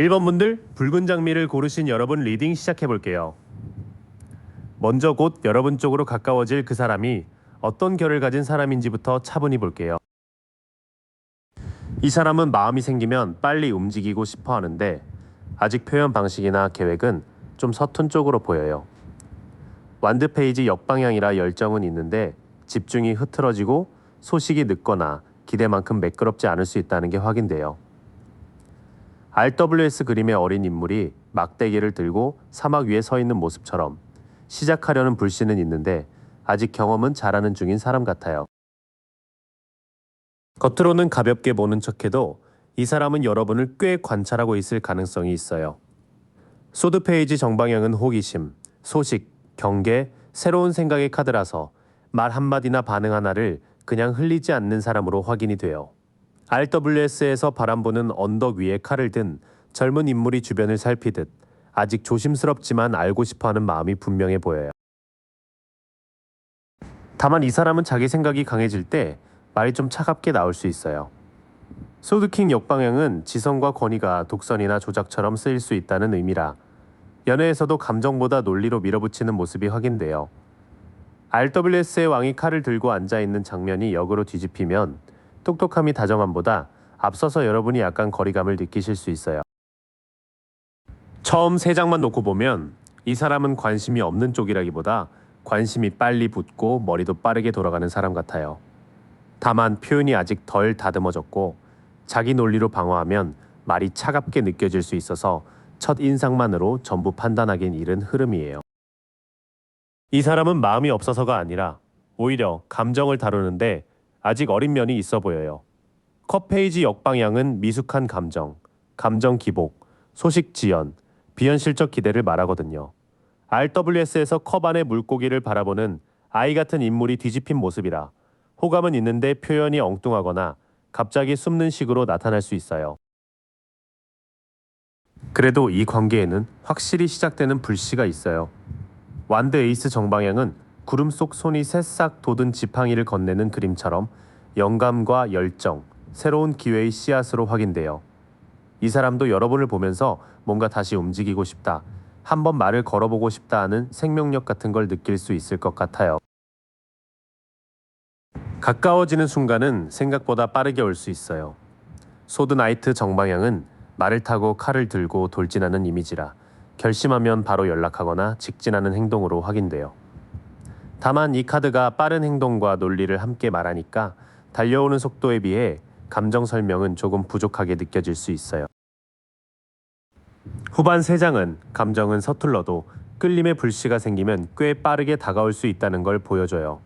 1번 분들 붉은 장미를 고르신 여러분 리딩 시작해 볼게요. 먼저 곧 여러분 쪽으로 가까워질 그 사람이 어떤 결을 가진 사람인지부터 차분히 볼게요. 이 사람은 마음이 생기면 빨리 움직이고 싶어 하는데 아직 표현 방식이나 계획은 좀 서툰 쪽으로 보여요. 완드 페이지 역방향이라 열정은 있는데 집중이 흐트러지고 소식이 늦거나 기대만큼 매끄럽지 않을 수 있다는 게 확인돼요. RWS 그림의 어린 인물이 막대기를 들고 사막 위에 서 있는 모습처럼 시작하려는 불씨는 있는데 아직 경험은 잘하는 중인 사람 같아요. 겉으로는 가볍게 보는 척해도 이 사람은 여러분을 꽤 관찰하고 있을 가능성이 있어요. 소드 페이지 정방향은 호기심, 소식, 경계, 새로운 생각의 카드라서 말 한마디나 반응 하나를 그냥 흘리지 않는 사람으로 확인이 돼요. RWS에서 바람부는 언덕 위에 칼을 든 젊은 인물이 주변을 살피듯 아직 조심스럽지만 알고 싶어하는 마음이 분명해 보여요. 다만 이 사람은 자기 생각이 강해질 때 말이 좀 차갑게 나올 수 있어요. 소드킹 역방향은 지성과 권위가 독선이나 조작처럼 쓰일 수 있다는 의미라 연애에서도 감정보다 논리로 밀어붙이는 모습이 확인돼요. RWS의 왕이 칼을 들고 앉아있는 장면이 역으로 뒤집히면 똑똑함이 다정함보다 앞서서 여러분이 약간 거리감을 느끼실 수 있어요. 처음 3장만 놓고 보면 이 사람은 관심이 없는 쪽이라기보다 관심이 빨리 붙고 머리도 빠르게 돌아가는 사람 같아요. 다만 표현이 아직 덜 다듬어졌고 자기 논리로 방어하면 말이 차갑게 느껴질 수 있어서 첫 인상만으로 전부 판단하긴 이른 흐름이에요. 이 사람은 마음이 없어서가 아니라 오히려 감정을 다루는데 아직 어린 면이 있어 보여요. 컵 페이지 역방향은 미숙한 감정, 감정 기복, 소식 지연, 비현실적 기대를 말하거든요. RWS에서 컵 안의 물고기를 바라보는 아이 같은 인물이 뒤집힌 모습이라 호감은 있는데 표현이 엉뚱하거나 갑자기 숨는 식으로 나타날 수 있어요. 그래도 이 관계에는 확실히 시작되는 불씨가 있어요. 완드 에이스 정방향은 구름 속 손이 새싹 돋은 지팡이를 건네는 그림처럼 영감과 열정, 새로운 기회의 씨앗으로 확인돼요. 이 사람도 여러분을 보면서 뭔가 다시 움직이고 싶다, 한번 말을 걸어보고 싶다 하는 생명력 같은 걸 느낄 수 있을 것 같아요. 가까워지는 순간은 생각보다 빠르게 올 수 있어요. 소드 나이트 정방향은 말을 타고 칼을 들고 돌진하는 이미지라 결심하면 바로 연락하거나 직진하는 행동으로 확인돼요. 다만 이 카드가 빠른 행동과 논리를 함께 말하니까 달려오는 속도에 비해 감정 설명은 조금 부족하게 느껴질 수 있어요. 후반 3장은 감정은 서툴러도 끌림의 불씨가 생기면 꽤 빠르게 다가올 수 있다는 걸 보여줘요.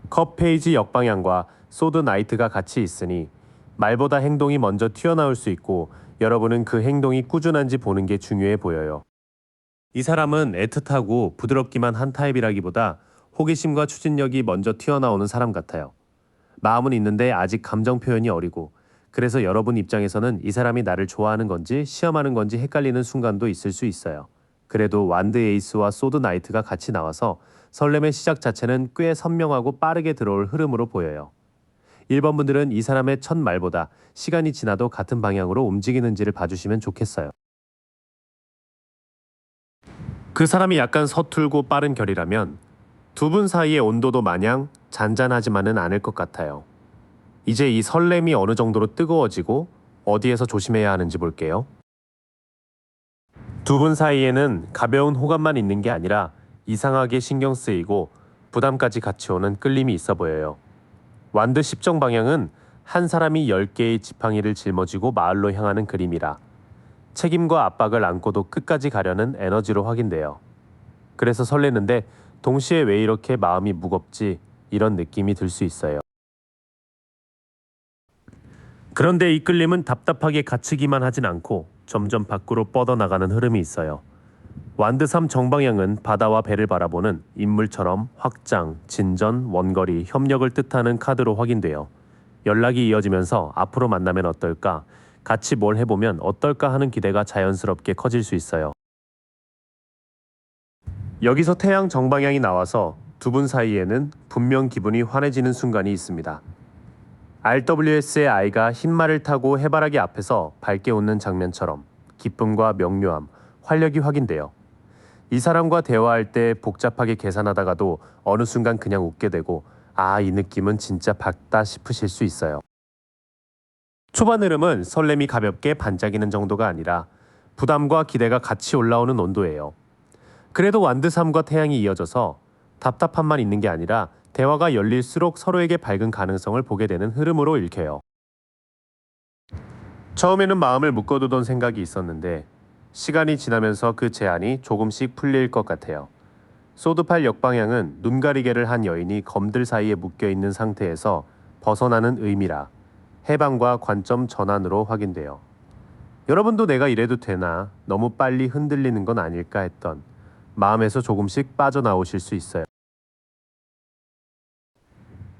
컵 페이지 역방향과 소드 나이트가 같이 있으니 말보다 행동이 먼저 튀어나올 수 있고 여러분은 그 행동이 꾸준한지 보는 게 중요해 보여요. 이 사람은 애틋하고 부드럽기만 한 타입이라기보다 호기심과 추진력이 먼저 튀어나오는 사람 같아요. 마음은 있는데 아직 감정 표현이 어리고 그래서 여러분 입장에서는 이 사람이 나를 좋아하는 건지 시험하는 건지 헷갈리는 순간도 있을 수 있어요. 그래도 완드 에이스와 소드 나이트가 같이 나와서 설렘의 시작 자체는 꽤 선명하고 빠르게 들어올 흐름으로 보여요. 1번 분들은 이 사람의 첫 말보다 시간이 지나도 같은 방향으로 움직이는지를 봐주시면 좋겠어요. 그 사람이 약간 서툴고 빠른 결이라면 두 분 사이의 온도도 마냥 잔잔하지만은 않을 것 같아요. 이제 이 설렘이 어느 정도로 뜨거워지고 어디에서 조심해야 하는지 볼게요. 두 분 사이에는 가벼운 호감만 있는 게 아니라 이상하게 신경 쓰이고 부담까지 같이 오는 끌림이 있어 보여요. 완드 10정 방향은 한 사람이 10개의 지팡이를 짊어지고 마을로 향하는 그림이라 책임과 압박을 안고도 끝까지 가려는 에너지로 확인돼요. 그래서 설레는데 동시에 왜 이렇게 마음이 무겁지 이런 느낌이 들 수 있어요. 그런데 이 끌림은 답답하게 갇히기만 하진 않고 점점 밖으로 뻗어나가는 흐름이 있어요. 완드 3 정방향은 바다와 배를 바라보는 인물처럼 확장, 진전, 원거리, 협력을 뜻하는 카드로 확인돼요. 연락이 이어지면서 앞으로 만나면 어떨까, 같이 뭘 해보면 어떨까 하는 기대가 자연스럽게 커질 수 있어요. 여기서 태양 정방향이 나와서 두 분 사이에는 분명 기분이 환해지는 순간이 있습니다. RWS의 아이가 흰말을 타고 해바라기 앞에서 밝게 웃는 장면처럼 기쁨과 명료함, 활력이 확인돼요. 이 사람과 대화할 때 복잡하게 계산하다가도 어느 순간 그냥 웃게 되고 아, 이 느낌은 진짜 밝다 싶으실 수 있어요. 초반 흐름은 설렘이 가볍게 반짝이는 정도가 아니라 부담과 기대가 같이 올라오는 온도예요. 그래도 완드삼과 태양이 이어져서 답답함만 있는 게 아니라 대화가 열릴수록 서로에게 밝은 가능성을 보게 되는 흐름으로 읽혀요. 처음에는 마음을 묶어두던 생각이 있었는데 시간이 지나면서 그 제한이 조금씩 풀릴 것 같아요. 소드팔 역방향은 눈가리개를 한 여인이 검들 사이에 묶여있는 상태에서 벗어나는 의미라 해방과 관점 전환으로 확인돼요. 여러분도 내가 이래도 되나 너무 빨리 흔들리는 건 아닐까 했던 마음에서 조금씩 빠져나오실 수 있어요.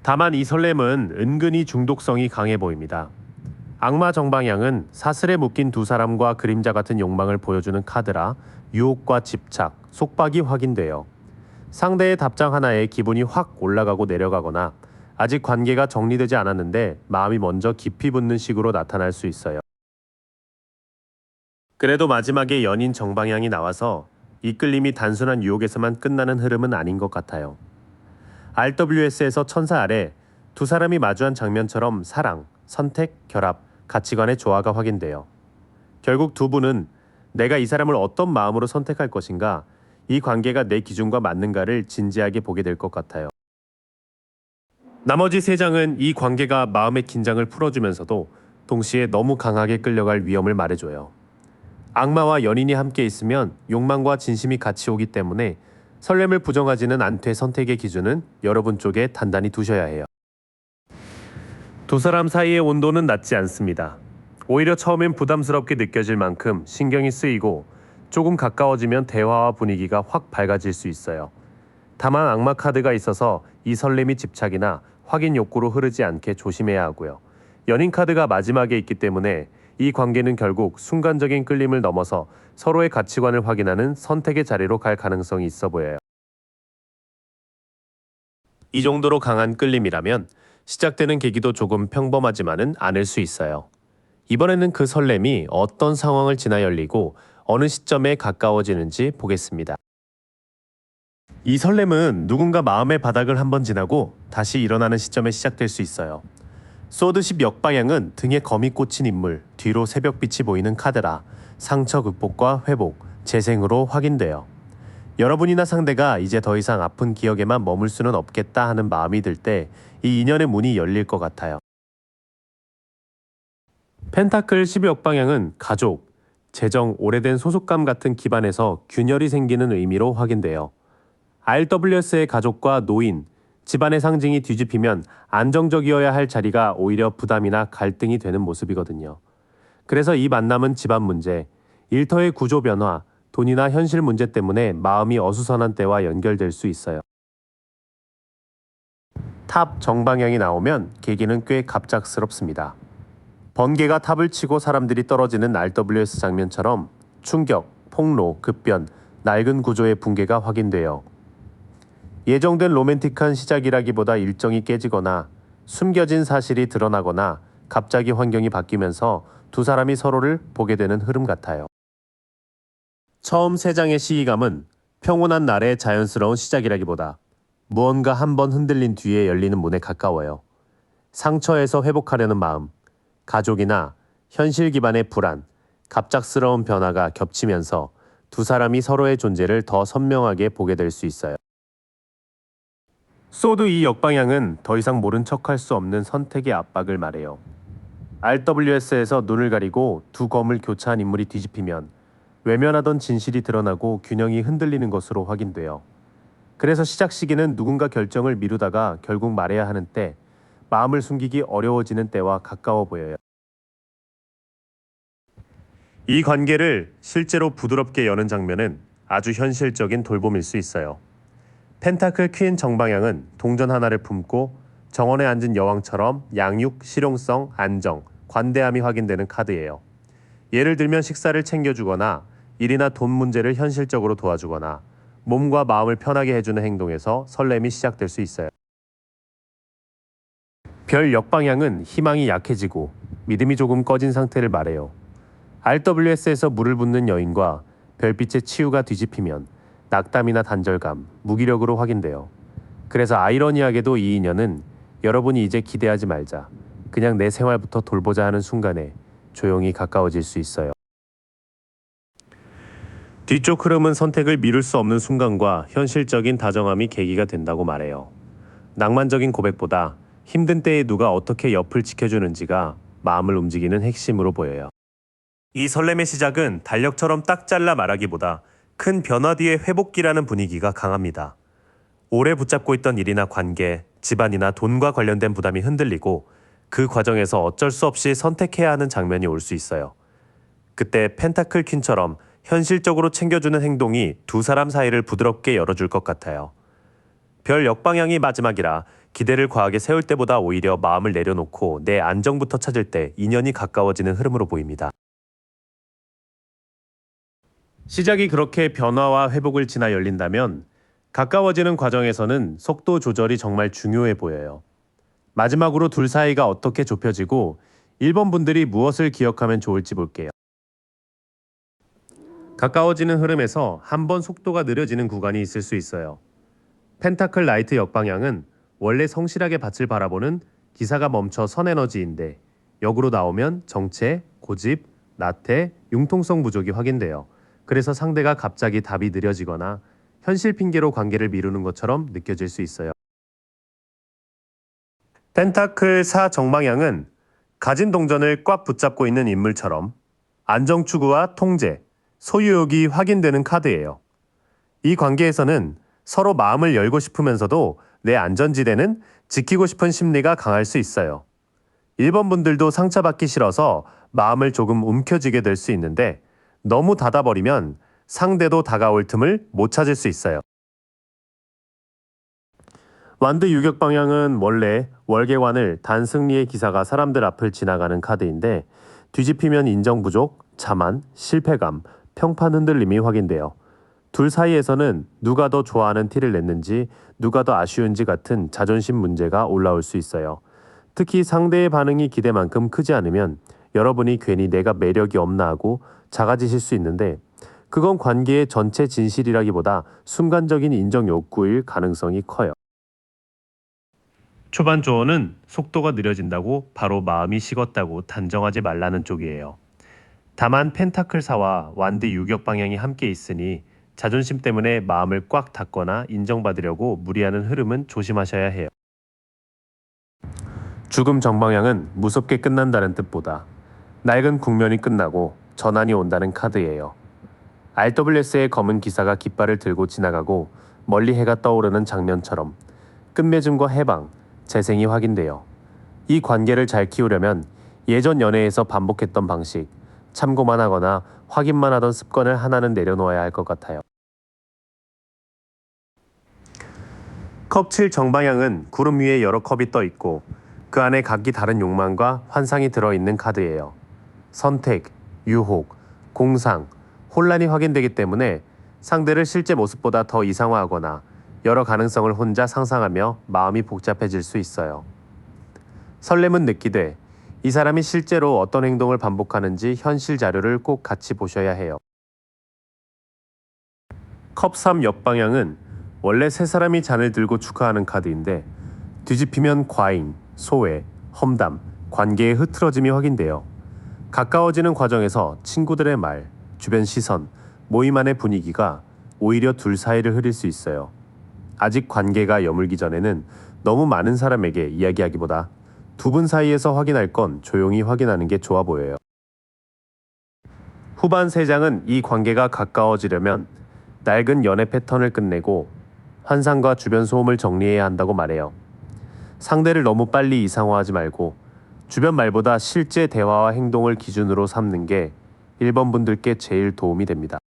다만 이 설렘은 은근히 중독성이 강해 보입니다. 악마 정방향은 사슬에 묶인 두 사람과 그림자 같은 욕망을 보여주는 카드라 유혹과 집착, 속박이 확인돼요. 상대의 답장 하나에 기분이 확 올라가고 내려가거나 아직 관계가 정리되지 않았는데 마음이 먼저 깊이 붙는 식으로 나타날 수 있어요. 그래도 마지막에 연인 정방향이 나와서 이끌림이 단순한 유혹에서만 끝나는 흐름은 아닌 것 같아요. RWS에서 천사 아래 두 사람이 마주한 장면처럼 사랑, 선택, 결합, 가치관의 조화가 확인돼요. 결국 두 분은 내가 이 사람을 어떤 마음으로 선택할 것인가, 이 관계가 내 기준과 맞는가를 진지하게 보게 될 것 같아요. 나머지 세 장은 이 관계가 마음의 긴장을 풀어주면서도 동시에 너무 강하게 끌려갈 위험을 말해줘요. 악마와 연인이 함께 있으면 욕망과 진심이 같이 오기 때문에 설렘을 부정하지는 않되 선택의 기준은 여러분 쪽에 단단히 두셔야 해요. 두 사람 사이의 온도는 낮지 않습니다. 오히려 처음엔 부담스럽게 느껴질 만큼 신경이 쓰이고 조금 가까워지면 대화와 분위기가 확 밝아질 수 있어요. 다만 악마 카드가 있어서 이 설렘이 집착이나 확인 욕구로 흐르지 않게 조심해야 하고요. 연인 카드가 마지막에 있기 때문에 이 관계는 결국 순간적인 끌림을 넘어서 서로의 가치관을 확인하는 선택의 자리로 갈 가능성이 있어 보여요. 이 정도로 강한 끌림이라면 시작되는 계기도 조금 평범하지만은 않을 수 있어요. 이번에는 그 설렘이 어떤 상황을 지나 열리고 어느 시점에 가까워지는지 보겠습니다. 이 설렘은 누군가 마음의 바닥을 한번 지나고 다시 일어나는 시점에 시작될 수 있어요. 소드10 역방향은 등에 검이 꽂힌 인물, 뒤로 새벽빛이 보이는 카드라 상처 극복과 회복, 재생으로 확인돼요. 여러분이나 상대가 이제 더 이상 아픈 기억에만 머물 수는 없겠다 하는 마음이 들 때 이 인연의 문이 열릴 것 같아요. 펜타클 12역방향은 가족, 재정, 오래된 소속감 같은 기반에서 균열이 생기는 의미로 확인돼요. RWS의 가족과 노인, 집안의 상징이 뒤집히면 안정적이어야 할 자리가 오히려 부담이나 갈등이 되는 모습이거든요. 그래서 이 만남은 집안 문제, 일터의 구조 변화, 돈이나 현실 문제 때문에 마음이 어수선한 때와 연결될 수 있어요. 탑 정방향이 나오면 계기는 꽤 갑작스럽습니다. 번개가 탑을 치고 사람들이 떨어지는 RWS 장면처럼 충격, 폭로, 급변, 낡은 구조의 붕괴가 확인돼요. 예정된 로맨틱한 시작이라기보다 일정이 깨지거나 숨겨진 사실이 드러나거나 갑자기 환경이 바뀌면서 두 사람이 서로를 보게 되는 흐름 같아요. 처음 세 장의 시기감은 평온한 날의 자연스러운 시작이라기보다 무언가 한번 흔들린 뒤에 열리는 문에 가까워요. 상처에서 회복하려는 마음, 가족이나 현실 기반의 불안, 갑작스러운 변화가 겹치면서 두 사람이 서로의 존재를 더 선명하게 보게 될 수 있어요. 소드 이 역방향은 더 이상 모른 척할 수 없는 선택의 압박을 말해요. RWS에서 눈을 가리고 두 검을 교차한 인물이 뒤집히면 외면하던 진실이 드러나고 균형이 흔들리는 것으로 확인돼요. 그래서 시작 시기는 누군가 결정을 미루다가 결국 말해야 하는 때, 마음을 숨기기 어려워지는 때와 가까워 보여요. 이 관계를 실제로 부드럽게 여는 장면은 아주 현실적인 돌봄일 수 있어요. 펜타클 퀸 정방향은 동전 하나를 품고 정원에 앉은 여왕처럼 양육, 실용성, 안정, 관대함이 확인되는 카드예요. 예를 들면 식사를 챙겨주거나 일이나 돈 문제를 현실적으로 도와주거나 몸과 마음을 편하게 해주는 행동에서 설렘이 시작될 수 있어요. 별 역방향은 희망이 약해지고 믿음이 조금 꺼진 상태를 말해요. RWS에서 물을 붓는 여인과 별빛의 치유가 뒤집히면 낙담이나 단절감, 무기력으로 확인돼요. 그래서 아이러니하게도 이 인연은 여러분이 이제 기대하지 말자, 그냥 내 생활부터 돌보자 하는 순간에 조용히 가까워질 수 있어요. 뒤쪽 흐름은 선택을 미룰 수 없는 순간과 현실적인 다정함이 계기가 된다고 말해요. 낭만적인 고백보다 힘든 때에 누가 어떻게 옆을 지켜주는지가 마음을 움직이는 핵심으로 보여요. 이 설렘의 시작은 달력처럼 딱 잘라 말하기보다 큰 변화 뒤의 회복기라는 분위기가 강합니다. 오래 붙잡고 있던 일이나 관계, 집안이나 돈과 관련된 부담이 흔들리고 그 과정에서 어쩔 수 없이 선택해야 하는 장면이 올 수 있어요. 그때 펜타클 퀸처럼 현실적으로 챙겨주는 행동이 두 사람 사이를 부드럽게 열어줄 것 같아요. 별 역방향이 마지막이라 기대를 과하게 세울 때보다 오히려 마음을 내려놓고 내 안정부터 찾을 때 인연이 가까워지는 흐름으로 보입니다. 시작이 그렇게 변화와 회복을 지나 열린다면 가까워지는 과정에서는 속도 조절이 정말 중요해 보여요. 마지막으로 둘 사이가 어떻게 좁혀지고 1번 분들이 무엇을 기억하면 좋을지 볼게요. 가까워지는 흐름에서 한 번 속도가 느려지는 구간이 있을 수 있어요. 펜타클 라이트 역방향은 원래 성실하게 밭을 바라보는 기사가 멈춰 선에너지인데 역으로 나오면 정체, 고집, 나태, 융통성 부족이 확인돼요. 그래서 상대가 갑자기 답이 느려지거나 현실 핑계로 관계를 미루는 것처럼 느껴질 수 있어요. 펜타클 4 정방향은 가진 동전을 꽉 붙잡고 있는 인물처럼 안정 추구와 통제, 소유욕이 확인되는 카드예요. 이 관계에서는 서로 마음을 열고 싶으면서도 내 안전지대는 지키고 싶은 심리가 강할 수 있어요. 1번 분들도 상처받기 싫어서 마음을 조금 움켜쥐게 될 수 있는데 너무 닫아버리면 상대도 다가올 틈을 못 찾을 수 있어요. 완드 유격 방향은 원래 월계관을 단승리의 기사가 사람들 앞을 지나가는 카드인데 뒤집히면 인정 부족, 자만, 실패감, 평판 흔들림이 확인돼요. 둘 사이에서는 누가 더 좋아하는 티를 냈는지, 누가 더 아쉬운지 같은 자존심 문제가 올라올 수 있어요. 특히 상대의 반응이 기대만큼 크지 않으면 여러분이 괜히 내가 매력이 없나 하고 작아지실 수 있는데 그건 관계의 전체 진실이라기보다 순간적인 인정 욕구일 가능성이 커요. 초반 조언은 속도가 느려진다고 바로 마음이 식었다고 단정하지 말라는 쪽이에요. 다만 펜타클4와 완드 유격 방향이 함께 있으니 자존심 때문에 마음을 꽉 닫거나 인정받으려고 무리하는 흐름은 조심하셔야 해요. 죽음 정방향은 무섭게 끝난다는 뜻보다 낡은 국면이 끝나고 전환이 온다는 카드예요. RWS의 검은 기사가 깃발을 들고 지나가고 멀리 해가 떠오르는 장면처럼 끝맺음과 해방, 재생이 확인돼요. 이 관계를 잘 키우려면 예전 연애에서 반복했던 방식, 참고만 하거나 확인만 하던 습관을 하나는 내려놓아야 할 것 같아요. 컵 7 정방향은 구름 위에 여러 컵이 떠 있고 그 안에 각기 다른 욕망과 환상이 들어있는 카드예요. 선택, 유혹, 공상, 혼란이 확인되기 때문에 상대를 실제 모습보다 더 이상화하거나 여러 가능성을 혼자 상상하며 마음이 복잡해질 수 있어요. 설렘은 느끼되 이 사람이 실제로 어떤 행동을 반복하는지 현실 자료를 꼭 같이 보셔야 해요. 컵 3 역방향은 원래 세 사람이 잔을 들고 축하하는 카드인데 뒤집히면 과잉, 소외, 험담, 관계의 흐트러짐이 확인돼요. 가까워지는 과정에서 친구들의 말, 주변 시선, 모임 안의 분위기가 오히려 둘 사이를 흐릴 수 있어요. 아직 관계가 여물기 전에는 너무 많은 사람에게 이야기하기보다 두 분 사이에서 확인할 건 조용히 확인하는 게 좋아 보여요. 후반 3장은 이 관계가 가까워지려면 낡은 연애 패턴을 끝내고 환상과 주변 소음을 정리해야 한다고 말해요. 상대를 너무 빨리 이상화하지 말고 주변 말보다 실제 대화와 행동을 기준으로 삼는 게 1번 분들께 제일 도움이 됩니다.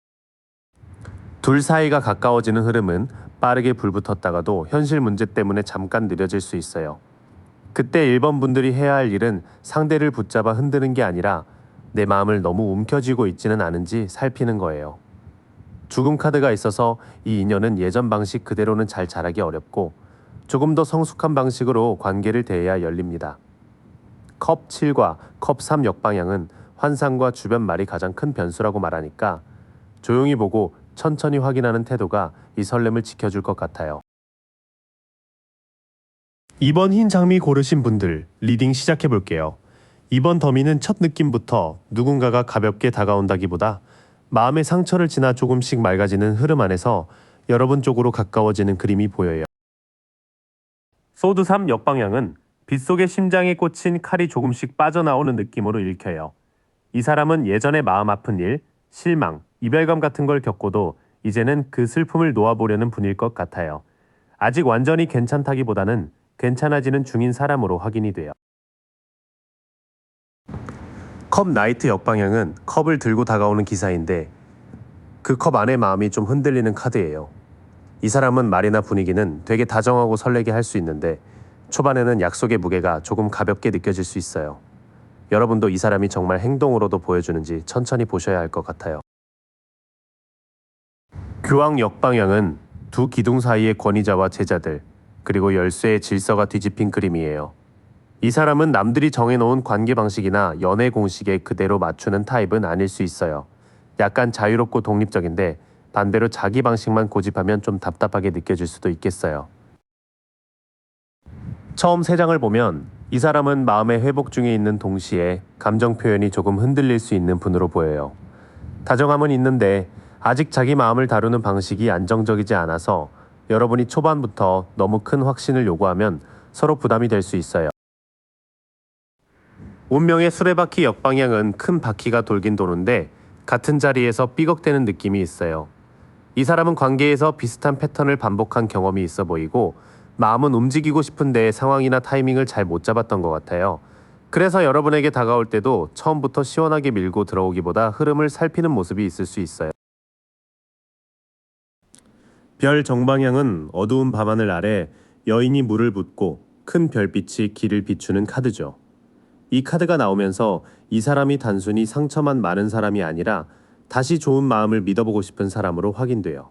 둘 사이가 가까워지는 흐름은 빠르게 불붙었다가도 현실 문제 때문에 잠깐 느려질 수 있어요. 그때 1번 분들이 해야 할 일은 상대를 붙잡아 흔드는 게 아니라 내 마음을 너무 움켜쥐고 있지는 않은지 살피는 거예요. 죽음 카드가 있어서 이 인연은 예전 방식 그대로는 잘 자라기 어렵고 조금 더 성숙한 방식으로 관계를 대해야 열립니다. 컵 7과 컵 3 역방향은 환상과 주변 말이 가장 큰 변수라고 말하니까 조용히 보고 천천히 확인하는 태도가 이 설렘을 지켜줄 것 같아요. 이번 흰 장미 고르신 분들 리딩 시작해 볼게요. 이번 더미는 첫 느낌부터 누군가가 가볍게 다가온다기보다 마음의 상처를 지나 조금씩 맑아지는 흐름 안에서 여러분 쪽으로 가까워지는 그림이 보여요. 소드 3 역방향은 빗속의 심장에 꽂힌 칼이 조금씩 빠져나오는 느낌으로 읽혀요. 이 사람은 예전에 마음 아픈 일, 실망, 이별감 같은 걸 겪고도 이제는 그 슬픔을 놓아보려는 분일 것 같아요. 아직 완전히 괜찮다기보다는 괜찮아지는 중인 사람으로 확인이 돼요. 컵 나이트 역방향은 컵을 들고 다가오는 기사인데 그 컵 안의 마음이 좀 흔들리는 카드예요. 이 사람은 말이나 분위기는 되게 다정하고 설레게 할 수 있는데 초반에는 약속의 무게가 조금 가볍게 느껴질 수 있어요. 여러분도 이 사람이 정말 행동으로도 보여주는지 천천히 보셔야 할 것 같아요. 교황 역방향은 두 기둥 사이의 권위자와 제자들, 그리고 열쇠의 질서가 뒤집힌 그림이에요. 이 사람은 남들이 정해놓은 관계 방식이나 연애 공식에 그대로 맞추는 타입은 아닐 수 있어요. 약간 자유롭고 독립적인데 반대로 자기 방식만 고집하면 좀 답답하게 느껴질 수도 있겠어요. 처음 3장을 보면 이 사람은 마음의 회복 중에 있는 동시에 감정 표현이 조금 흔들릴 수 있는 분으로 보여요. 다정함은 있는데 아직 자기 마음을 다루는 방식이 안정적이지 않아서 여러분이 초반부터 너무 큰 확신을 요구하면 서로 부담이 될 수 있어요. 운명의 수레바퀴 역방향은 큰 바퀴가 돌긴 도는데 같은 자리에서 삐걱대는 느낌이 있어요. 이 사람은 관계에서 비슷한 패턴을 반복한 경험이 있어 보이고 마음은 움직이고 싶은데 상황이나 타이밍을 잘 못 잡았던 것 같아요. 그래서 여러분에게 다가올 때도 처음부터 시원하게 밀고 들어오기보다 흐름을 살피는 모습이 있을 수 있어요. 별 정방향은 어두운 밤하늘 아래 여인이 물을 붓고 큰 별빛이 길을 비추는 카드죠. 이 카드가 나오면서 이 사람이 단순히 상처만 많은 사람이 아니라 다시 좋은 마음을 믿어보고 싶은 사람으로 확인돼요.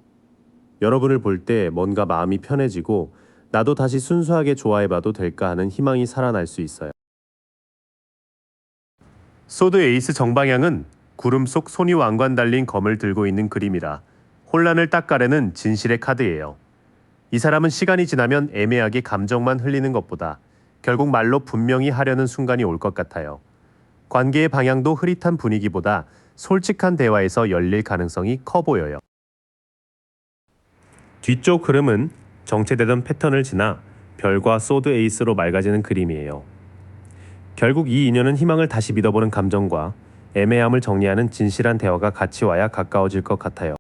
여러분을 볼 때 뭔가 마음이 편해지고 나도 다시 순수하게 좋아해봐도 될까 하는 희망이 살아날 수 있어요. 소드 에이스 정방향은 구름 속 손이 왕관 달린 검을 들고 있는 그림이라 혼란을 딱 가르는 진실의 카드예요. 이 사람은 시간이 지나면 애매하게 감정만 흘리는 것보다 결국 말로 분명히 하려는 순간이 올 것 같아요. 관계의 방향도 흐릿한 분위기보다 솔직한 대화에서 열릴 가능성이 커 보여요. 뒤쪽 흐름은 정체되던 패턴을 지나 별과 소드 에이스로 맑아지는 그림이에요. 결국 이 인연은 희망을 다시 믿어보는 감정과 애매함을 정리하는 진실한 대화가 같이 와야 가까워질 것 같아요.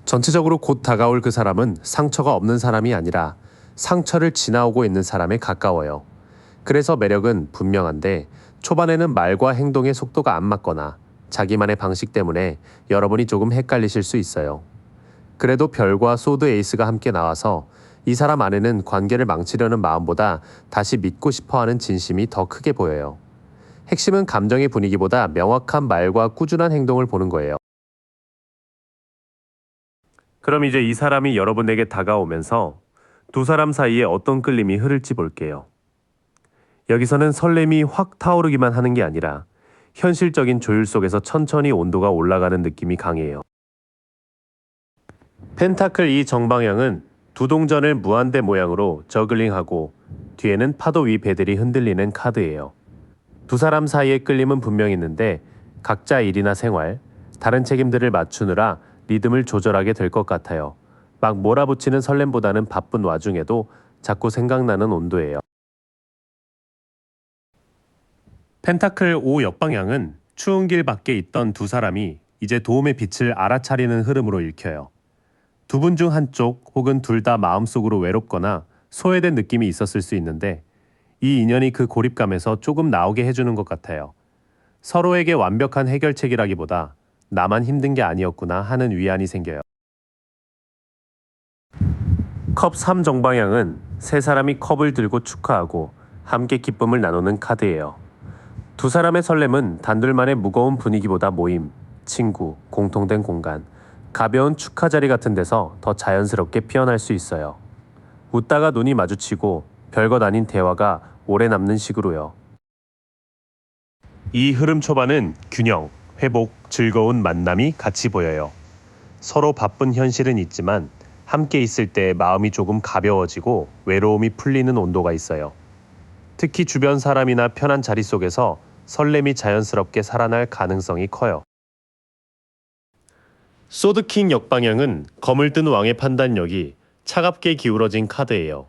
전체적으로 곧 다가올 그 사람은 상처가 없는 사람이 아니라 상처를 지나오고 있는 사람에 가까워요. 그래서 매력은 분명한데 초반에는 말과 행동의 속도가 안 맞거나 자기만의 방식 때문에 여러분이 조금 헷갈리실 수 있어요. 그래도 별과 소드 에이스가 함께 나와서 이 사람 안에는 관계를 망치려는 마음보다 다시 믿고 싶어하는 진심이 더 크게 보여요. 핵심은 감정의 분위기보다 명확한 말과 꾸준한 행동을 보는 거예요. 그럼 이제 이 사람이 여러분에게 다가오면서 두 사람 사이에 어떤 끌림이 흐를지 볼게요. 여기서는 설렘이 확 타오르기만 하는 게 아니라 현실적인 조율 속에서 천천히 온도가 올라가는 느낌이 강해요. 펜타클 2 정방향은 두 동전을 무한대 모양으로 저글링하고 뒤에는 파도 위 배들이 흔들리는 카드예요. 두 사람 사이의 끌림은 분명히 있는데 각자 일이나 생활, 다른 책임들을 맞추느라 리듬을 조절하게 될 것 같아요. 막 몰아붙이는 설렘보다는 바쁜 와중에도 자꾸 생각나는 온도예요. 펜타클 5 역방향은 추운 길 밖에 있던 두 사람이 이제 도움의 빛을 알아차리는 흐름으로 읽혀요. 두 분 중 한쪽 혹은 둘 다 마음속으로 외롭거나 소외된 느낌이 있었을 수 있는데 이 인연이 그 고립감에서 조금 나오게 해주는 것 같아요. 서로에게 완벽한 해결책이라기보다 나만 힘든 게 아니었구나 하는 위안이 생겨요. 컵 3 정방향은 세 사람이 컵을 들고 축하하고 함께 기쁨을 나누는 카드예요. 두 사람의 설렘은 단둘만의 무거운 분위기보다 모임, 친구, 공통된 공간, 가벼운 축하 자리 같은 데서 더 자연스럽게 피어날 수 있어요. 웃다가 눈이 마주치고 별것 아닌 대화가 오래 남는 식으로요. 이 흐름 초반은 균형, 회복, 즐거운 만남이 같이 보여요. 서로 바쁜 현실은 있지만 함께 있을 때 마음이 조금 가벼워지고 외로움이 풀리는 온도가 있어요. 특히 주변 사람이나 편한 자리 속에서 설렘이 자연스럽게 살아날 가능성이 커요. 소드킹 역방향은 검을 든 왕의 판단력이 차갑게 기울어진 카드예요.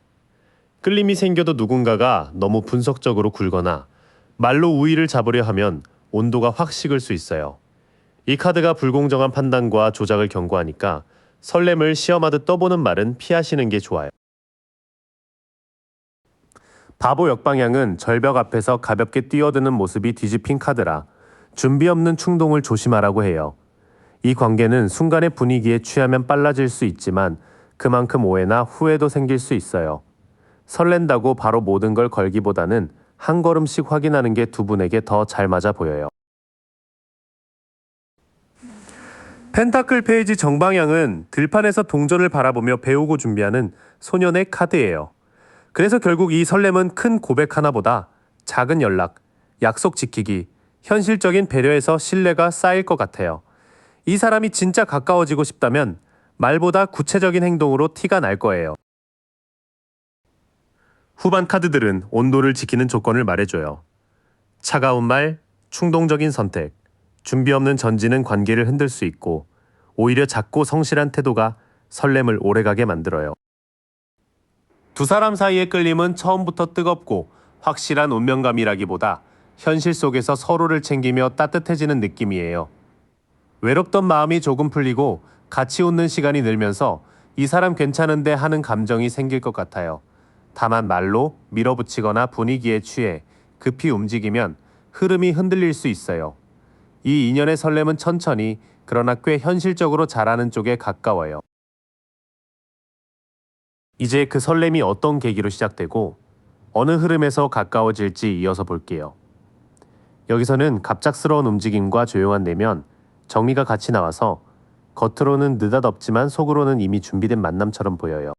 끌림이 생겨도 누군가가 너무 분석적으로 굴거나 말로 우위를 잡으려 하면 온도가 확 식을 수 있어요. 이 카드가 불공정한 판단과 조작을 경고하니까 설렘을 시험하듯 떠보는 말은 피하시는 게 좋아요. 바보 역방향은 절벽 앞에서 가볍게 뛰어드는 모습이 뒤집힌 카드라 준비 없는 충동을 조심하라고 해요. 이 관계는 순간의 분위기에 취하면 빨라질 수 있지만 그만큼 오해나 후회도 생길 수 있어요. 설렌다고 바로 모든 걸 걸기보다는 한 걸음씩 확인하는 게 두 분에게 더 잘 맞아 보여요. 펜타클 페이지 정방향은 들판에서 동전을 바라보며 배우고 준비하는 소년의 카드예요. 그래서 결국 이 설렘은 큰 고백 하나보다 작은 연락, 약속 지키기, 현실적인 배려에서 신뢰가 쌓일 것 같아요. 이 사람이 진짜 가까워지고 싶다면 말보다 구체적인 행동으로 티가 날 거예요. 후반 카드들은 온도를 지키는 조건을 말해줘요. 차가운 말, 충동적인 선택, 준비 없는 전진은 관계를 흔들 수 있고 오히려 작고 성실한 태도가 설렘을 오래가게 만들어요. 두 사람 사이의 끌림은 처음부터 뜨겁고 확실한 운명감이라기보다 현실 속에서 서로를 챙기며 따뜻해지는 느낌이에요. 외롭던 마음이 조금 풀리고 같이 웃는 시간이 늘면서 이 사람 괜찮은데 하는 감정이 생길 것 같아요. 다만 말로 밀어붙이거나 분위기에 취해 급히 움직이면 흐름이 흔들릴 수 있어요. 이 인연의 설렘은 천천히 그러나 꽤 현실적으로 자라는 쪽에 가까워요. 이제 그 설렘이 어떤 계기로 시작되고 어느 흐름에서 가까워질지 이어서 볼게요. 여기서는 갑작스러운 움직임과 조용한 내면, 정리가 같이 나와서 겉으로는 느닷없지만 속으로는 이미 준비된 만남처럼 보여요.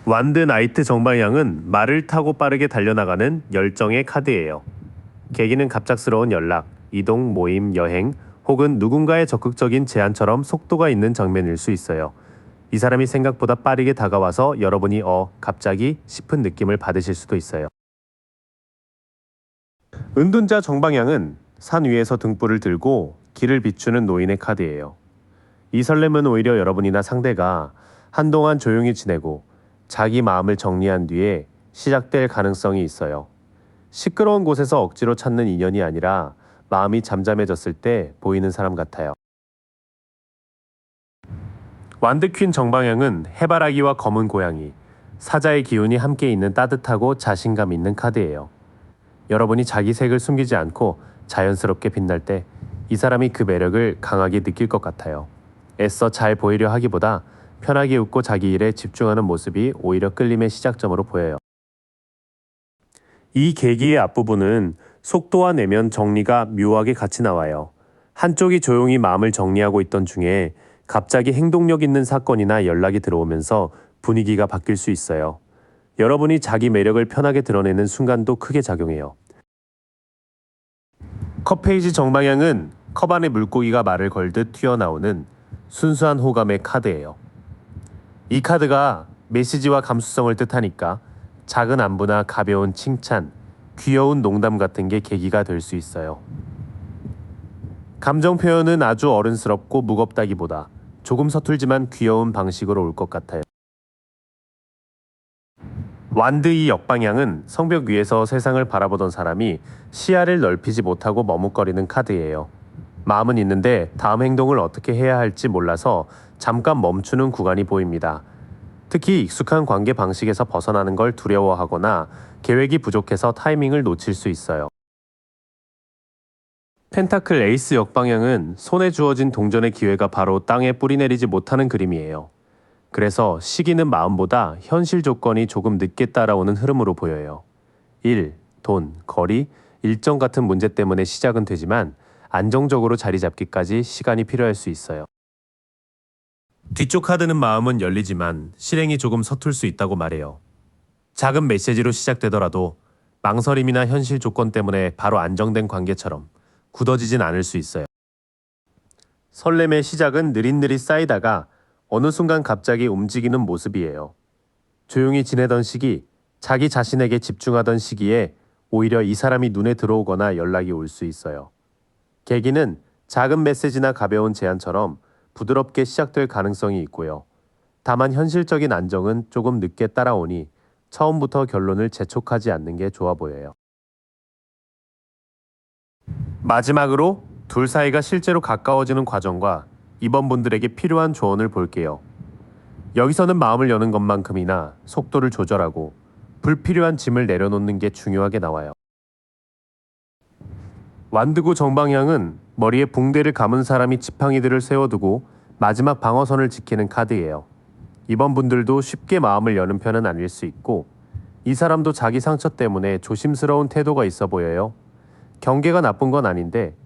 완드 나이트 정방향은 말을 타고 빠르게 달려나가는 열정의 카드예요. 계기는 갑작스러운 연락, 이동, 모임, 여행 혹은 누군가의 적극적인 제안처럼 속도가 있는 장면일 수 있어요. 이 사람이 생각보다 빠르게 다가와서 여러분이 갑자기 싶은 느낌을 받으실 수도 있어요. 은둔자 정방향은 산 위에서 등불을 들고 길을 비추는 노인의 카드예요. 이 설렘은 오히려 여러분이나 상대가 한동안 조용히 지내고 자기 마음을 정리한 뒤에 시작될 가능성이 있어요. 시끄러운 곳에서 억지로 찾는 인연이 아니라 마음이 잠잠해졌을 때 보이는 사람 같아요. 완드퀸 정방향은 해바라기와 검은 고양이, 사자의 기운이 함께 있는 따뜻하고 자신감 있는 카드예요. 여러분이 자기 색을 숨기지 않고 자연스럽게 빛날 때 이 사람이 그 매력을 강하게 느낄 것 같아요. 애써 잘 보이려 하기보다 편하게 웃고 자기 일에 집중하는 모습이 오히려 끌림의 시작점으로 보여요. 이 계기의 앞부분은 속도와 내면 정리가 묘하게 같이 나와요. 한쪽이 조용히 마음을 정리하고 있던 중에 갑자기 행동력 있는 사건이나 연락이 들어오면서 분위기가 바뀔 수 있어요. 여러분이 자기 매력을 편하게 드러내는 순간도 크게 작용해요. 컵 페이지 정방향은 컵 안에 물고기가 말을 걸듯 튀어나오는 순수한 호감의 카드예요. 이 카드가 메시지와 감수성을 뜻하니까 작은 안부나 가벼운 칭찬, 귀여운 농담 같은 게 계기가 될 수 있어요. 감정 표현은 아주 어른스럽고 무겁다기보다 조금 서툴지만 귀여운 방식으로 올 것 같아요. 완드이 역방향은 성벽 위에서 세상을 바라보던 사람이 시야를 넓히지 못하고 머뭇거리는 카드예요. 마음은 있는데 다음 행동을 어떻게 해야 할지 몰라서 잠깐 멈추는 구간이 보입니다. 특히 익숙한 관계 방식에서 벗어나는 걸 두려워하거나 계획이 부족해서 타이밍을 놓칠 수 있어요. 펜타클 에이스 역방향은 손에 주어진 동전의 기회가 바로 땅에 뿌리내리지 못하는 그림이에요. 그래서 시기는 마음보다 현실 조건이 조금 늦게 따라오는 흐름으로 보여요. 일, 돈, 거리, 일정 같은 문제 때문에 시작은 되지만 안정적으로 자리 잡기까지 시간이 필요할 수 있어요. 뒤쪽 카드는 마음은 열리지만 실행이 조금 서툴 수 있다고 말해요. 작은 메시지로 시작되더라도 망설임이나 현실 조건 때문에 바로 안정된 관계처럼 굳어지진 않을 수 있어요. 설렘의 시작은 느릿느릿 쌓이다가 어느 순간 갑자기 움직이는 모습이에요. 조용히 지내던 시기, 자기 자신에게 집중하던 시기에 오히려 이 사람이 눈에 들어오거나 연락이 올 수 있어요. 계기는 작은 메시지나 가벼운 제안처럼 부드럽게 시작될 가능성이 있고요. 다만 현실적인 안정은 조금 늦게 따라오니 처음부터 결론을 재촉하지 않는 게 좋아 보여요. 마지막으로 둘 사이가 실제로 가까워지는 과정과 이번 분들에게 필요한 조언을 볼게요. 여기서는 마음을 여는 것만큼이나 속도를 조절하고 불필요한 짐을 내려놓는 게 중요하게 나와요. 완드고 정방향은 머리에 붕대를 감은 사람이 지팡이들을 세워두고 마지막 방어선을 지키는 카드예요. 이번 분들도 쉽게 마음을 여는 편은 아닐 수 있고 이 사람도 자기 상처 때문에 조심스러운 태도가 있어 보여요. 경계가 나쁜 건 아닌데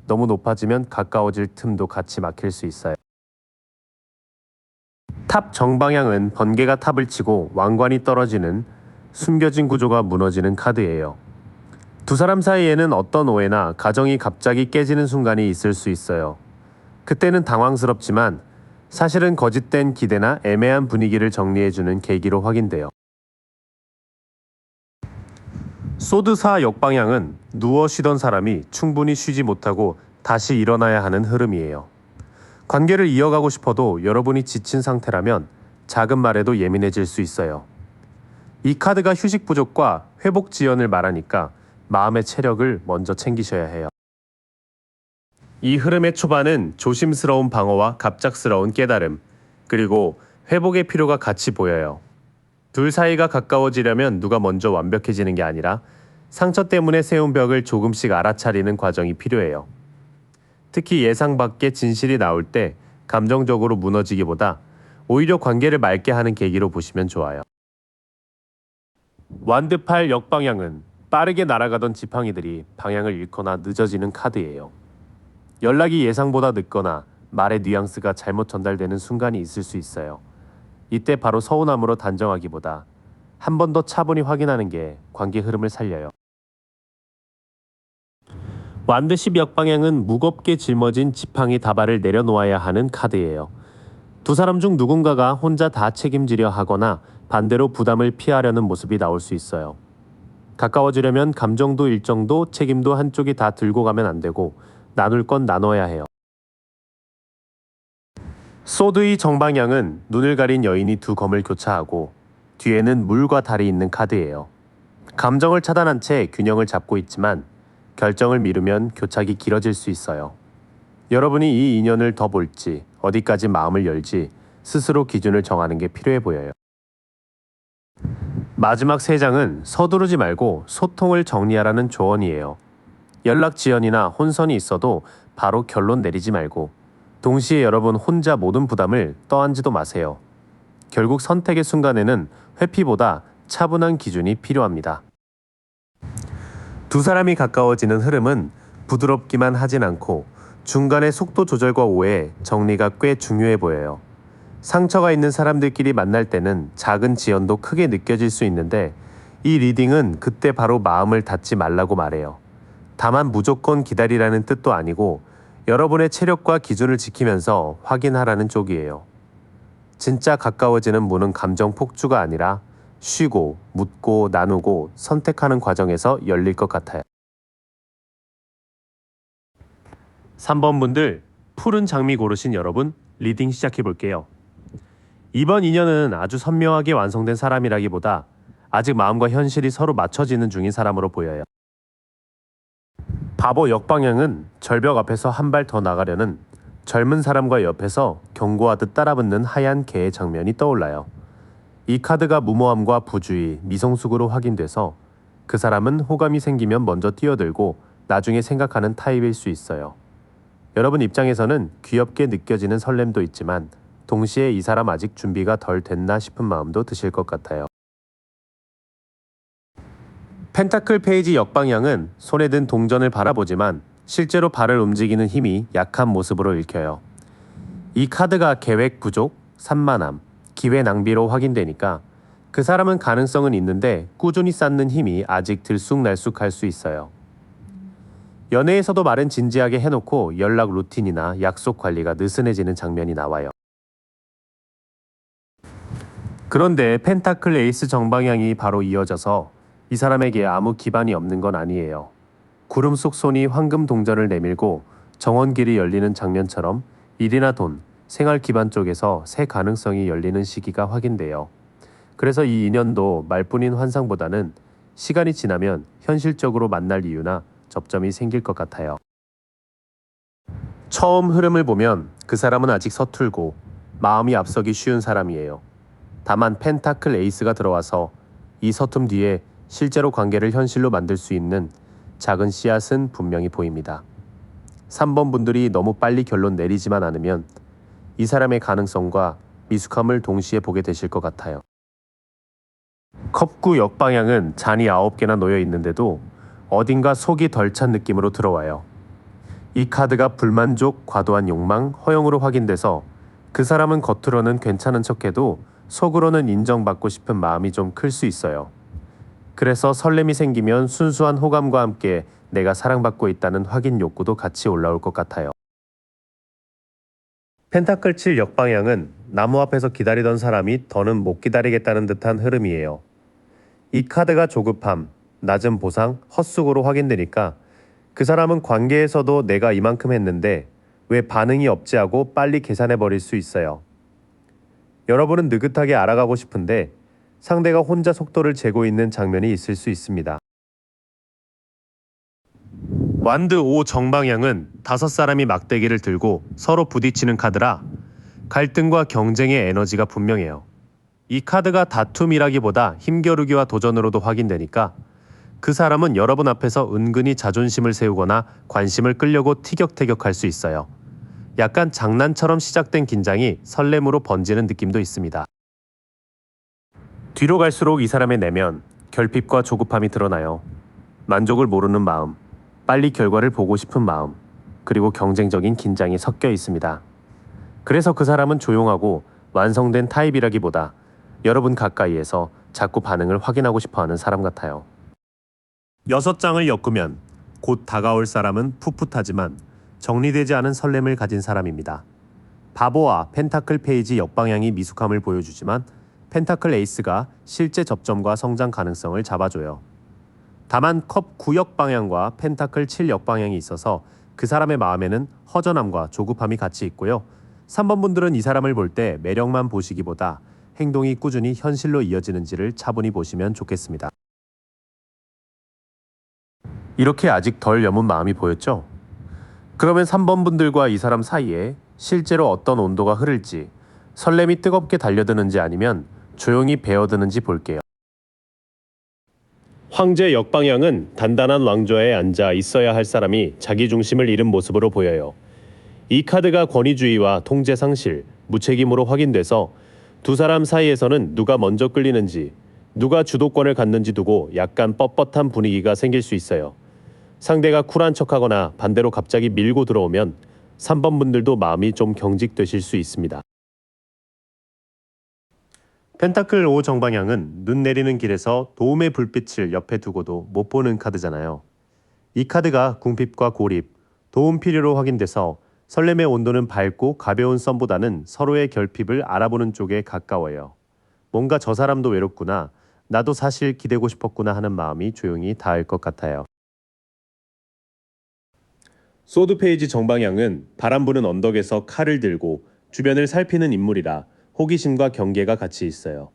너무 높아지면 가까워질 틈도 같이 막힐 수 있어요. 탑 정방향은 번개가 탑을 치고 왕관이 떨어지는 숨겨진 구조가 무너지는 카드예요. 두 사람 사이에는 어떤 오해나 가정이 갑자기 깨지는 순간이 있을 수 있어요. 그때는 당황스럽지만 사실은 거짓된 기대나 애매한 분위기를 정리해주는 계기로 확인돼요. 소드사 역방향은 누워 쉬던 사람이 충분히 쉬지 못하고 다시 일어나야 하는 흐름이에요. 관계를 이어가고 싶어도 여러분이 지친 상태라면 작은 말에도 예민해질 수 있어요. 이 카드가 휴식 부족과 회복 지연을 말하니까 마음의 체력을 먼저 챙기셔야 해요. 이 흐름의 초반은 조심스러운 방어와 갑작스러운 깨달음, 그리고 회복의 필요가 같이 보여요. 둘 사이가 가까워지려면 누가 먼저 완벽해지는 게 아니라 상처 때문에 세운 벽을 조금씩 알아차리는 과정이 필요해요. 특히 예상 밖의 진실이 나올 때 감정적으로 무너지기보다 오히려 관계를 맑게 하는 계기로 보시면 좋아요. 완드팔 역방향은 빠르게 날아가던 지팡이들이 방향을 잃거나 늦어지는 카드예요. 연락이 예상보다 늦거나 말의 뉘앙스가 잘못 전달되는 순간이 있을 수 있어요. 이때 바로 서운함으로 단정하기보다 한 번 더 차분히 확인하는 게 관계 흐름을 살려요. 완드 10 역방향은 무겁게 짊어진 지팡이 다발을 내려놓아야 하는 카드예요. 두 사람 중 누군가가 혼자 다 책임지려 하거나 반대로 부담을 피하려는 모습이 나올 수 있어요. 가까워지려면 감정도 일정도 책임도 한쪽이 다 들고 가면 안 되고 나눌 건 나눠야 해요. 소드의 정방향은 눈을 가린 여인이 두 검을 교차하고 뒤에는 물과 달이 있는 카드예요. 감정을 차단한 채 균형을 잡고 있지만 결정을 미루면 교착이 길어질 수 있어요. 여러분이 이 인연을 더 볼지 어디까지 마음을 열지 스스로 기준을 정하는 게 필요해 보여요. 마지막 세 장은 서두르지 말고 소통을 정리하라는 조언이에요. 연락 지연이나 혼선이 있어도 바로 결론 내리지 말고 동시에 여러분 혼자 모든 부담을 떠안지도 마세요. 결국 선택의 순간에는 회피보다 차분한 기준이 필요합니다. 두 사람이 가까워지는 흐름은 부드럽기만 하진 않고 중간의 속도 조절과 오해, 정리가 꽤 중요해 보여요. 상처가 있는 사람들끼리 만날 때는 작은 지연도 크게 느껴질 수 있는데 이 리딩은 그때 바로 마음을 닫지 말라고 말해요. 다만 무조건 기다리라는 뜻도 아니고 여러분의 체력과 기준을 지키면서 확인하라는 쪽이에요. 진짜 가까워지는 문은 감정 폭주가 아니라 쉬고, 묻고, 나누고, 선택하는 과정에서 열릴 것 같아요. 3번 분들, 푸른 장미 고르신 여러분, 리딩 시작해 볼게요. 이번 인연은 아주 선명하게 완성된 사람이라기보다 아직 마음과 현실이 서로 맞춰지는 중인 사람으로 보여요. 바보 역방향은 절벽 앞에서 한 발 더 나가려는 젊은 사람과 옆에서 경고하듯 따라붙는 하얀 개의 장면이 떠올라요. 이 카드가 무모함과 부주의, 미성숙으로 확인돼서 그 사람은 호감이 생기면 먼저 뛰어들고 나중에 생각하는 타입일 수 있어요. 여러분 입장에서는 귀엽게 느껴지는 설렘도 있지만 동시에 이 사람 아직 준비가 덜 됐나 싶은 마음도 드실 것 같아요. 펜타클 페이지 역방향은 손에 든 동전을 바라보지만 실제로 발을 움직이는 힘이 약한 모습으로 읽혀요. 이 카드가 계획 부족, 산만함, 기회 낭비로 확인되니까 그 사람은 가능성은 있는데 꾸준히 쌓는 힘이 아직 들쑥날쑥할 수 있어요. 연애에서도 말은 진지하게 해놓고 연락 루틴이나 약속 관리가 느슨해지는 장면이 나와요. 그런데 펜타클 에이스 정방향이 바로 이어져서 이 사람에게 아무 기반이 없는 건 아니에요. 구름 속 손이 황금 동전을 내밀고 정원길이 열리는 장면처럼 일이나 돈, 생활 기반 쪽에서 새 가능성이 열리는 시기가 확인돼요. 그래서 이 인연도 말뿐인 환상보다는 시간이 지나면 현실적으로 만날 이유나 접점이 생길 것 같아요. 처음 흐름을 보면 그 사람은 아직 서툴고 마음이 앞서기 쉬운 사람이에요. 다만 펜타클 에이스가 들어와서 이 서툼 뒤에 실제로 관계를 현실로 만들 수 있는 작은 씨앗은 분명히 보입니다. 3번 분들이 너무 빨리 결론 내리지만 않으면 이 사람의 가능성과 미숙함을 동시에 보게 되실 것 같아요. 컵9 역방향은 잔이 9개나 놓여 있는데도 어딘가 속이 덜 찬 느낌으로 들어와요. 이 카드가 불만족, 과도한 욕망, 허용으로 확인돼서 그 사람은 겉으로는 괜찮은 척해도 속으로는 인정받고 싶은 마음이 좀 클 수 있어요. 그래서 설렘이 생기면 순수한 호감과 함께 내가 사랑받고 있다는 확인 욕구도 같이 올라올 것 같아요. 펜타클 7 역방향은 나무 앞에서 기다리던 사람이 더는 못 기다리겠다는 듯한 흐름이에요. 이 카드가 조급함, 낮은 보상, 헛수고로 확인되니까 그 사람은 관계에서도 내가 이만큼 했는데 왜 반응이 없지 하고 빨리 계산해버릴 수 있어요. 여러분은 느긋하게 알아가고 싶은데 상대가 혼자 속도를 재고 있는 장면이 있을 수 있습니다. 완드 5 정방향은 5사람이 막대기를 들고 서로 부딪히는 카드라 갈등과 경쟁의 에너지가 분명해요. 이 카드가 다툼이라기보다 힘겨루기와 도전으로도 확인되니까 그 사람은 여러분 앞에서 은근히 자존심을 세우거나 관심을 끌려고 티격태격할 수 있어요. 약간 장난처럼 시작된 긴장이 설렘으로 번지는 느낌도 있습니다. 뒤로 갈수록 이 사람의 내면, 결핍과 조급함이 드러나요. 만족을 모르는 마음, 빨리 결과를 보고 싶은 마음, 그리고 경쟁적인 긴장이 섞여 있습니다. 그래서 그 사람은 조용하고 완성된 타입이라기보다 여러분 가까이에서 자꾸 반응을 확인하고 싶어하는 사람 같아요. 6장을 엮으면 곧 다가올 사람은 풋풋하지만 정리되지 않은 설렘을 가진 사람입니다. 바보와 펜타클 페이지 역방향이 미숙함을 보여주지만 펜타클 에이스가 실제 접점과 성장 가능성을 잡아줘요. 다만 컵 9 역방향과 펜타클 7 역방향이 있어서 그 사람의 마음에는 허전함과 조급함이 같이 있고요. 3번 분들은 이 사람을 볼 때 매력만 보시기보다 행동이 꾸준히 현실로 이어지는지를 차분히 보시면 좋겠습니다. 이렇게 아직 덜 여문 마음이 보였죠? 그러면 3번 분들과 이 사람 사이에 실제로 어떤 온도가 흐를지, 설렘이 뜨겁게 달려드는지 아니면 조용히 배어드는지 볼게요. 황제 역방향은 단단한 왕좌에 앉아 있어야 할 사람이 자기 중심을 잃은 모습으로 보여요. 이 카드가 권위주의와 통제 상실, 무책임으로 확인돼서 두 사람 사이에서는 누가 먼저 끌리는지, 누가 주도권을 갖는지 두고 약간 뻣뻣한 분위기가 생길 수 있어요. 상대가 쿨한 척하거나 반대로 갑자기 밀고 들어오면 3번 분들도 마음이 좀 경직되실 수 있습니다. 펜타클 5 정방향은 눈 내리는 길에서 도움의 불빛을 옆에 두고도 못 보는 카드잖아요. 이 카드가 궁핍과 고립, 도움 필요로 확인돼서 설렘의 온도는 밝고 가벼운 썸보다는 서로의 결핍을 알아보는 쪽에 가까워요. 뭔가 저 사람도 외롭구나, 나도 사실 기대고 싶었구나 하는 마음이 조용히 닿을 것 같아요. 소드 페이지 정방향은 바람 부는 언덕에서 칼을 들고 주변을 살피는 인물이라 호기심과 경계가 같이 있어요.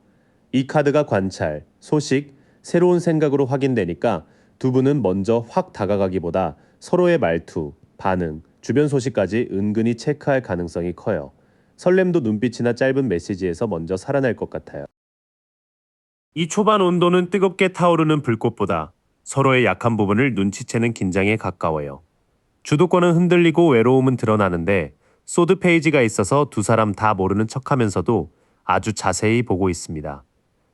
이 카드가 관찰, 소식, 새로운 생각으로 확인되니까 두 분은 먼저 확 다가가기보다 서로의 말투, 반응, 주변 소식까지 은근히 체크할 가능성이 커요. 설렘도 눈빛이나 짧은 메시지에서 먼저 살아날 것 같아요. 이 초반 온도는 뜨겁게 타오르는 불꽃보다 서로의 약한 부분을 눈치채는 긴장에 가까워요. 주도권은 흔들리고 외로움은 드러나는데 소드 페이지가 있어서 두 사람 다 모르는 척하면서도 아주 자세히 보고 있습니다.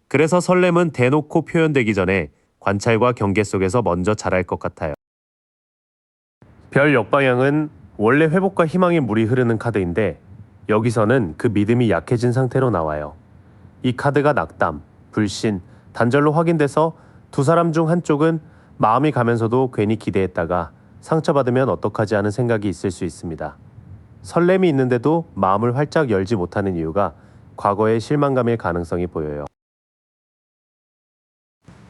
그래서 설렘은 대놓고 표현되기 전에 관찰과 경계 속에서 먼저 자랄 것 같아요. 별 역방향은 원래 회복과 희망의 물이 흐르는 카드인데 여기서는 그 믿음이 약해진 상태로 나와요. 이 카드가 낙담, 불신, 단절로 확인돼서 두 사람 중 한쪽은 마음이 가면서도 괜히 기대했다가 상처받으면 어떡하지 하는 생각이 있을 수 있습니다. 설렘이 있는데도 마음을 활짝 열지 못하는 이유가 과거의 실망감일 가능성이 보여요.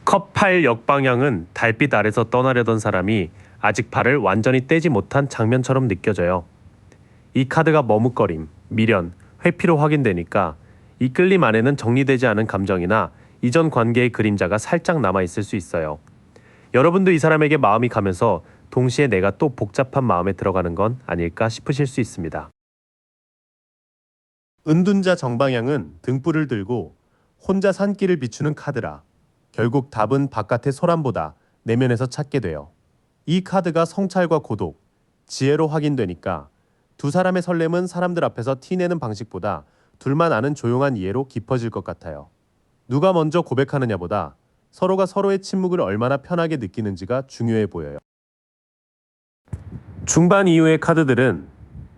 컵 8 역방향은 달빛 아래서 떠나려던 사람이 아직 발을 완전히 떼지 못한 장면처럼 느껴져요. 이 카드가 머뭇거림, 미련, 회피로 확인되니까 이 끌림 안에는 정리되지 않은 감정이나 이전 관계의 그림자가 살짝 남아있을 수 있어요. 여러분도 이 사람에게 마음이 가면서 동시에 내가 또 복잡한 마음에 들어가는 건 아닐까 싶으실 수 있습니다. 은둔자 정방향은 등불을 들고 혼자 산길을 비추는 카드라 결국 답은 바깥의 소란보다 내면에서 찾게 돼요. 이 카드가 성찰과 고독, 지혜로 확인되니까 두 사람의 설렘은 사람들 앞에서 티내는 방식보다 둘만 아는 조용한 이해로 깊어질 것 같아요. 누가 먼저 고백하느냐보다 서로가 서로의 침묵을 얼마나 편하게 느끼는지가 중요해 보여요. 중반 이후의 카드들은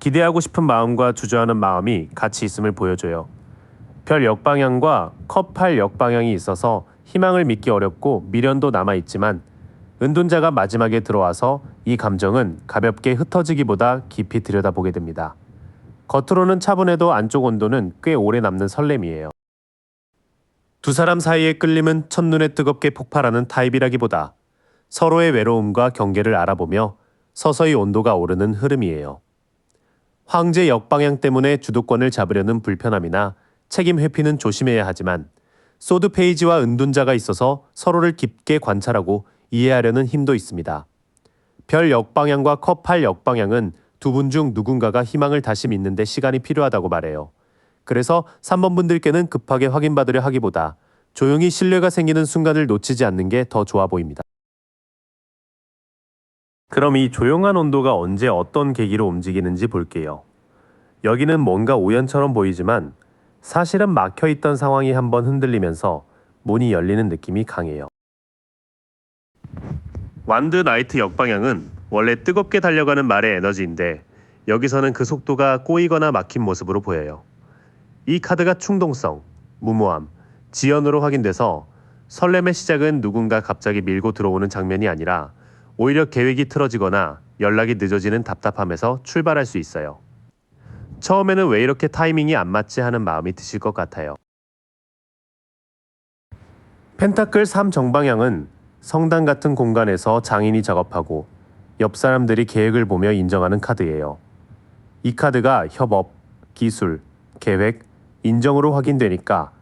기대하고 싶은 마음과 주저하는 마음이 같이 있음을 보여줘요. 별 역방향과 컵 8 역방향이 있어서 희망을 믿기 어렵고 미련도 남아있지만 은둔자가 마지막에 들어와서 이 감정은 가볍게 흩어지기보다 깊이 들여다보게 됩니다. 겉으로는 차분해도 안쪽 온도는 꽤 오래 남는 설렘이에요. 두 사람 사이의 끌림은 첫눈에 뜨겁게 폭발하는 타입이라기보다 서로의 외로움과 경계를 알아보며 서서히 온도가 오르는 흐름이에요. 황제 역방향 때문에 주도권을 잡으려는 불편함이나 책임 회피는 조심해야 하지만 소드 페이지와 은둔자가 있어서 서로를 깊게 관찰하고 이해하려는 힘도 있습니다. 별 역방향과 컵 8 역방향은 두 분 중 누군가가 희망을 다시 믿는 데 시간이 필요하다고 말해요. 그래서 3번 분들께는 급하게 확인받으려 하기보다 조용히 신뢰가 생기는 순간을 놓치지 않는 게 더 좋아 보입니다. 그럼 이 조용한 온도가 언제 어떤 계기로 움직이는지 볼게요. 여기는 뭔가 우연처럼 보이지만 사실은 막혀있던 상황이 한번 흔들리면서 문이 열리는 느낌이 강해요. 완드 나이트 역방향은 원래 뜨겁게 달려가는 말의 에너지인데 여기서는 그 속도가 꼬이거나 막힌 모습으로 보여요. 이 카드가 충동성, 무모함, 지연으로 확인돼서 설렘의 시작은 누군가 갑자기 밀고 들어오는 장면이 아니라 오히려 계획이 틀어지거나 연락이 늦어지는 답답함에서 출발할 수 있어요. 처음에는 왜 이렇게 타이밍이 안 맞지 하는 마음이 드실 것 같아요. 펜타클 3 정방향은 성당 같은 공간에서 장인이 작업하고 옆 사람들이 계획을 보며 인정하는 카드예요. 이 카드가 협업, 기술, 계획, 인정으로 확인되니까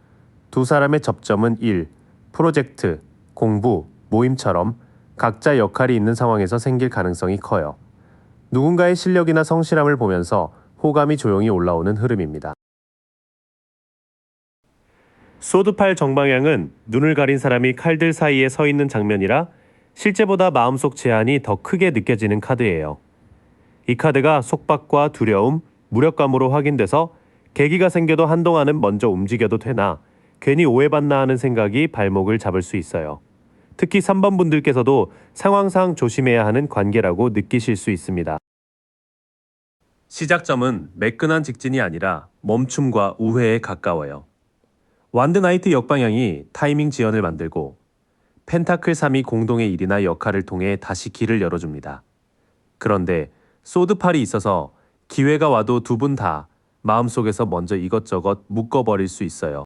두 사람의 접점은 일, 프로젝트, 공부, 모임처럼 각자 역할이 있는 상황에서 생길 가능성이 커요. 누군가의 실력이나 성실함을 보면서 호감이 조용히 올라오는 흐름입니다. 소드팔 정방향은 눈을 가린 사람이 칼들 사이에 서 있는 장면이라 실제보다 마음속 제한이 더 크게 느껴지는 카드예요. 이 카드가 속박과 두려움, 무력감으로 확인돼서 계기가 생겨도 한동안은 먼저 움직여도 되나 괜히 오해받나 하는 생각이 발목을 잡을 수 있어요. 특히 3번 분들께서도 상황상 조심해야 하는 관계라고 느끼실 수 있습니다. 시작점은 매끈한 직진이 아니라 멈춤과 우회에 가까워요. 완드 나이트 역방향이 타이밍 지연을 만들고 펜타클 3이 공동의 일이나 역할을 통해 다시 길을 열어줍니다. 그런데 소드팔이 있어서 기회가 와도 두 분 다 마음속에서 먼저 이것저것 묶어버릴 수 있어요.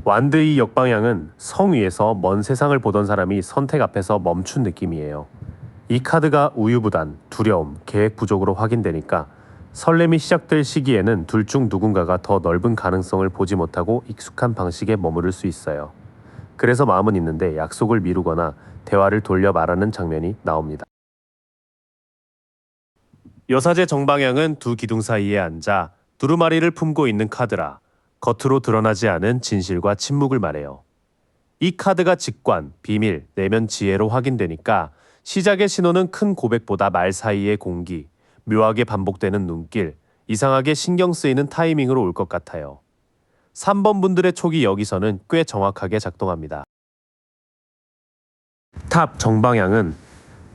완드 이 역방향은 성 위에서 먼 세상을 보던 사람이 선택 앞에서 멈춘 느낌이에요. 이 카드가 우유부단, 두려움, 계획 부족으로 확인되니까 설렘이 시작될 시기에는 둘 중 누군가가 더 넓은 가능성을 보지 못하고 익숙한 방식에 머무를 수 있어요. 그래서 마음은 있는데 약속을 미루거나 대화를 돌려 말하는 장면이 나옵니다. 여사제 정방향은 두 기둥 사이에 앉아 두루마리를 품고 있는 카드라 겉으로 드러나지 않은 진실과 침묵을 말해요. 이 카드가 직관, 비밀, 내면 지혜로 확인되니까 시작의 신호는 큰 고백보다 말 사이의 공기, 묘하게 반복되는 눈길, 이상하게 신경 쓰이는 타이밍으로 올 것 같아요. 3번 분들의 촉이 여기서는 꽤 정확하게 작동합니다. 탑 정방향은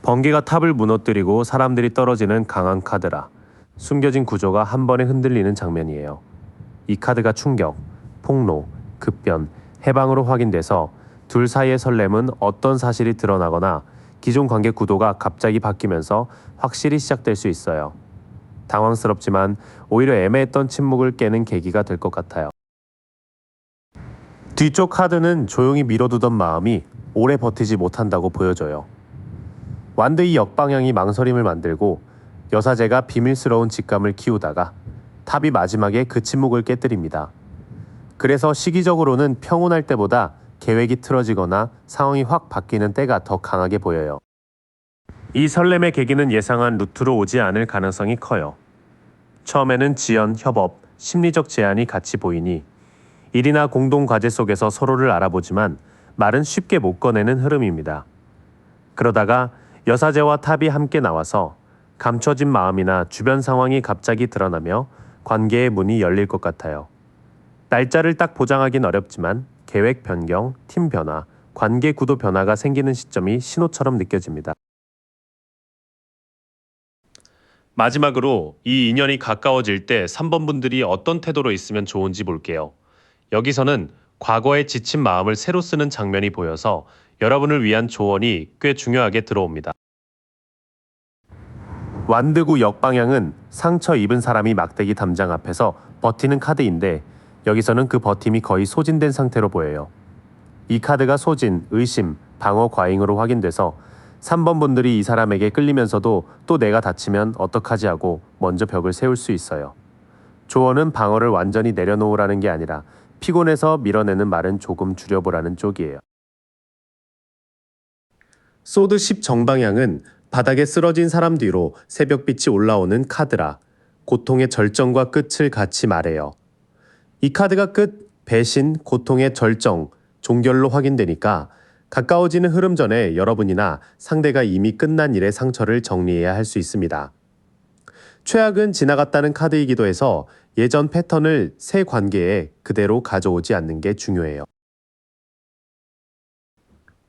번개가 탑을 무너뜨리고 사람들이 떨어지는 강한 카드라 숨겨진 구조가 한 번에 흔들리는 장면이에요. 이 카드가 충격, 폭로, 급변, 해방으로 확인돼서 둘 사이의 설렘은 어떤 사실이 드러나거나 기존 관계 구도가 갑자기 바뀌면서 확실히 시작될 수 있어요. 당황스럽지만 오히려 애매했던 침묵을 깨는 계기가 될 것 같아요. 뒤쪽 카드는 조용히 미뤄두던 마음이 오래 버티지 못한다고 보여져요. 완드의 역방향이 망설임을 만들고 여사제가 비밀스러운 직감을 키우다가 탑이 마지막에 그 침묵을 깨뜨립니다. 그래서 시기적으로는 평온할 때보다 계획이 틀어지거나 상황이 확 바뀌는 때가 더 강하게 보여요. 이 설렘의 계기는 예상한 루트로 오지 않을 가능성이 커요. 처음에는 지연, 협업, 심리적 제한이 같이 보이니 일이나 공동 과제 속에서 서로를 알아보지만 말은 쉽게 못 꺼내는 흐름입니다. 그러다가 여사제와 탑이 함께 나와서 감춰진 마음이나 주변 상황이 갑자기 드러나며 관계의 문이 열릴 것 같아요. 날짜를 딱 보장하긴 어렵지만 계획 변경, 팀 변화, 관계 구도 변화가 생기는 시점이 신호처럼 느껴집니다. 마지막으로 이 인연이 가까워질 때 3번 분들이 어떤 태도로 있으면 좋은지 볼게요. 여기서는 과거에 지친 마음을 새로 쓰는 장면이 보여서 여러분을 위한 조언이 꽤 중요하게 들어옵니다. 완드구 역방향은 상처 입은 사람이 막대기 담장 앞에서 버티는 카드인데 여기서는 그 버팀이 거의 소진된 상태로 보여요. 이 카드가 소진, 의심, 방어 과잉으로 확인돼서 3번 분들이 이 사람에게 끌리면서도 또 내가 다치면 어떡하지 하고 먼저 벽을 세울 수 있어요. 조언은 방어를 완전히 내려놓으라는 게 아니라 피곤해서 밀어내는 말은 조금 줄여보라는 쪽이에요. 소드 10 정방향은 바닥에 쓰러진 사람 뒤로 새벽빛이 올라오는 카드라 고통의 절정과 끝을 같이 말해요. 이 카드가 끝, 배신, 고통의 절정, 종결로 확인되니까 가까워지는 흐름 전에 여러분이나 상대가 이미 끝난 일의 상처를 정리해야 할 수 있습니다. 최악은 지나갔다는 카드이기도 해서 예전 패턴을 새 관계에 그대로 가져오지 않는 게 중요해요.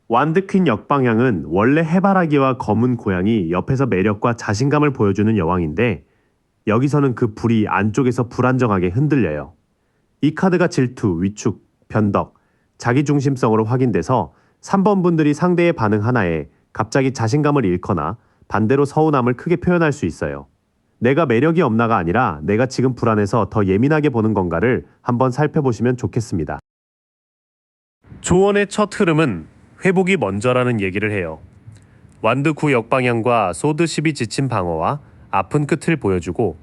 완드퀸 역방향은 원래 해바라기와 검은 고양이 옆에서 매력과 자신감을 보여주는 여왕인데 여기서는 그 불이 안쪽에서 불안정하게 흔들려요. 이 카드가 질투, 위축, 변덕, 자기중심성으로 확인돼서 3번 분들이 상대의 반응 하나에 갑자기 자신감을 잃거나 반대로 서운함을 크게 표현할 수 있어요. 내가 매력이 없나가 아니라 내가 지금 불안해서 더 예민하게 보는 건가를 한번 살펴보시면 좋겠습니다. 조언의 첫 흐름은 회복이 먼저라는 얘기를 해요. 완드 9 역방향과 소드 10이 지친 방어와 아픈 끝을 보여주고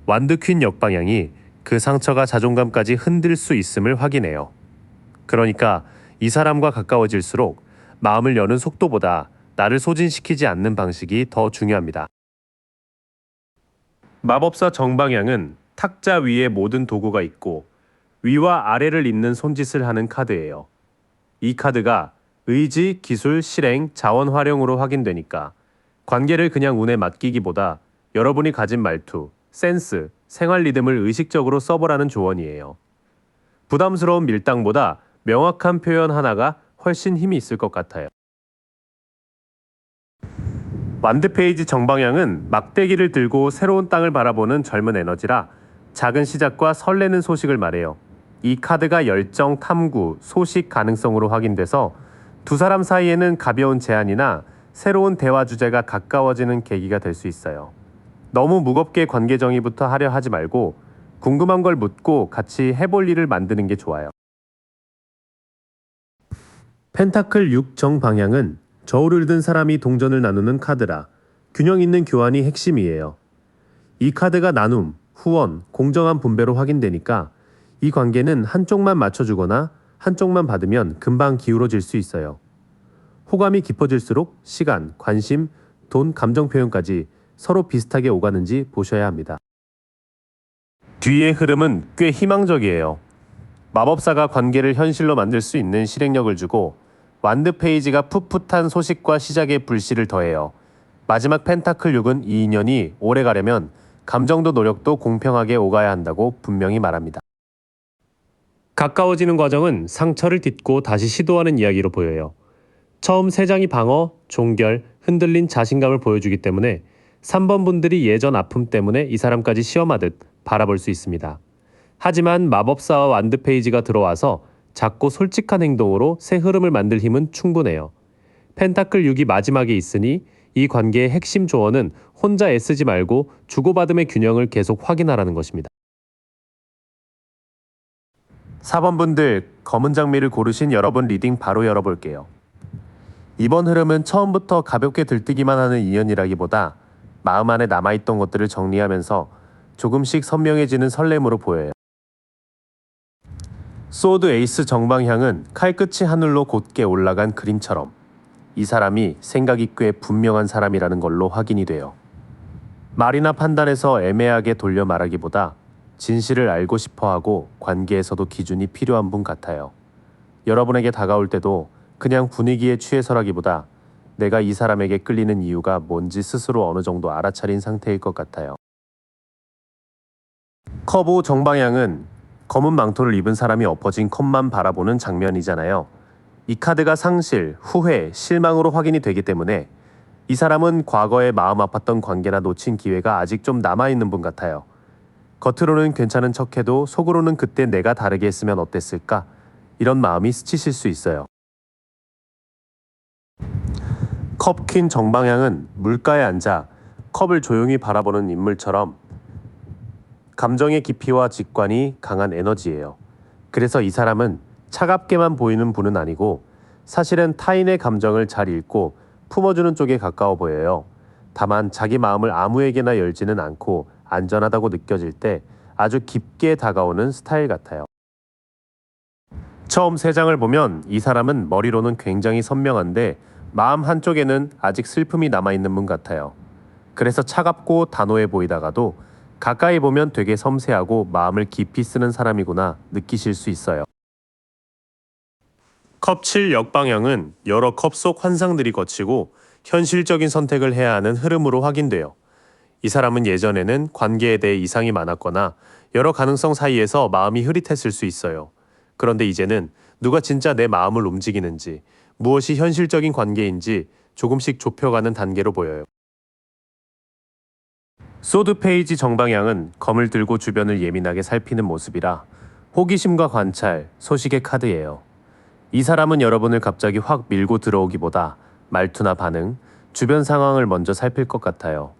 완드 퀸 역방향이 그 상처가 자존감까지 흔들 수 있음을 확인해요. 그러니까 이 사람과 가까워질수록 마음을 여는 속도보다 나를 소진시키지 않는 방식이 더 중요합니다. 마법사 정방향은 탁자 위에 모든 도구가 있고 위와 아래를 잇는 손짓을 하는 카드예요. 이 카드가 의지, 기술, 실행, 자원 활용으로 확인되니까 관계를 그냥 운에 맡기기보다 여러분이 가진 말투, 센스, 생활 리듬을 의식적으로 써보라는 조언이에요. 부담스러운 밀당보다 명확한 표현 하나가 훨씬 힘이 있을 것 같아요. 완드 페이지 정방향은 막대기를 들고 새로운 땅을 바라보는 젊은 에너지라 작은 시작과 설레는 소식을 말해요. 이 카드가 열정, 탐구, 소식 가능성으로 확인돼서 두 사람 사이에는 가벼운 제안이나 새로운 대화 주제가 가까워지는 계기가 될 수 있어요. 너무 무겁게 관계 정의부터 하려 하지 말고 궁금한 걸 묻고 같이 해볼 일을 만드는 게 좋아요. 펜타클 6 정방향은 저울을 든 사람이 동전을 나누는 카드라 균형 있는 교환이 핵심이에요. 이 카드가 나눔, 후원, 공정한 분배로 확인되니까 이 관계는 한쪽만 맞춰주거나 한쪽만 받으면 금방 기울어질 수 있어요. 호감이 깊어질수록 시간, 관심, 돈, 감정 표현까지 서로 비슷하게 오가는지 보셔야 합니다. 뒤의 흐름은 꽤 희망적이에요. 마법사가 관계를 현실로 만들 수 있는 실행력을 주고 완드 페이지가 풋풋한 소식과 시작의 불씨를 더해요. 마지막 펜타클 6은 이 인연이 오래 가려면 감정도 노력도 공평하게 오가야 한다고 분명히 말합니다. 가까워지는 과정은 상처를 딛고 다시 시도하는 이야기로 보여요. 처음 3장이 방어, 종결, 흔들린 자신감을 보여주기 때문에 3번 분들이 예전 아픔 때문에 이 사람까지 시험하듯 바라볼 수 있습니다. 하지만 마법사와 완드 페이지가 들어와서 작고 솔직한 행동으로 새 흐름을 만들 힘은 충분해요. 펜타클 6이 마지막에 있으니 이 관계의 핵심 조언은 혼자 애쓰지 말고 주고받음의 균형을 계속 확인하라는 것입니다. 4번 분들, 검은 장미를 고르신 여러분 리딩 바로 열어볼게요. 이번 흐름은 처음부터 가볍게 들뜨기만 하는 인연이라기보다 마음 안에 남아있던 것들을 정리하면서 조금씩 선명해지는 설렘으로 보여요. 소드 에이스 정방향은 칼끝이 하늘로 곧게 올라간 그림처럼 이 사람이 생각이 꽤 분명한 사람이라는 걸로 확인이 돼요. 말이나 판단에서 애매하게 돌려 말하기보다 진실을 알고 싶어하고 관계에서도 기준이 필요한 분 같아요. 여러분에게 다가올 때도 그냥 분위기에 취해서라기보다 내가 이 사람에게 끌리는 이유가 뭔지 스스로 어느 정도 알아차린 상태일 것 같아요. 컵 5 정방향은 검은 망토를 입은 사람이 엎어진 컵만 바라보는 장면이잖아요. 이 카드가 상실, 후회, 실망으로 확인이 되기 때문에 이 사람은 과거에 마음 아팠던 관계나 놓친 기회가 아직 좀 남아있는 분 같아요. 겉으로는 괜찮은 척해도 속으로는 그때 내가 다르게 했으면 어땠을까? 이런 마음이 스치실 수 있어요. 컵퀸 정방향은 물가에 앉아 컵을 조용히 바라보는 인물처럼 감정의 깊이와 직관이 강한 에너지예요. 그래서 이 사람은 차갑게만 보이는 분은 아니고 사실은 타인의 감정을 잘 읽고 품어주는 쪽에 가까워 보여요. 다만 자기 마음을 아무에게나 열지는 않고 안전하다고 느껴질 때 아주 깊게 다가오는 스타일 같아요. 처음 3장을 보면 이 사람은 머리로는 굉장히 선명한데 마음 한쪽에는 아직 슬픔이 남아있는 분 같아요. 그래서 차갑고 단호해 보이다가도 가까이 보면 되게 섬세하고 마음을 깊이 쓰는 사람이구나 느끼실 수 있어요. 컵 7 역방향은 여러 컵 속 환상들이 거치고 현실적인 선택을 해야 하는 흐름으로 확인돼요. 이 사람은 예전에는 관계에 대해 이상이 많았거나 여러 가능성 사이에서 마음이 흐릿했을 수 있어요. 그런데 이제는 누가 진짜 내 마음을 움직이는지, 무엇이 현실적인 관계인지 조금씩 좁혀가는 단계로 보여요. 소드 페이지 정방향은 검을 들고 주변을 예민하게 살피는 모습이라 호기심과 관찰, 소식의 카드예요. 이 사람은 여러분을 갑자기 확 밀고 들어오기보다 말투나 반응, 주변 상황을 먼저 살필 것 같아요.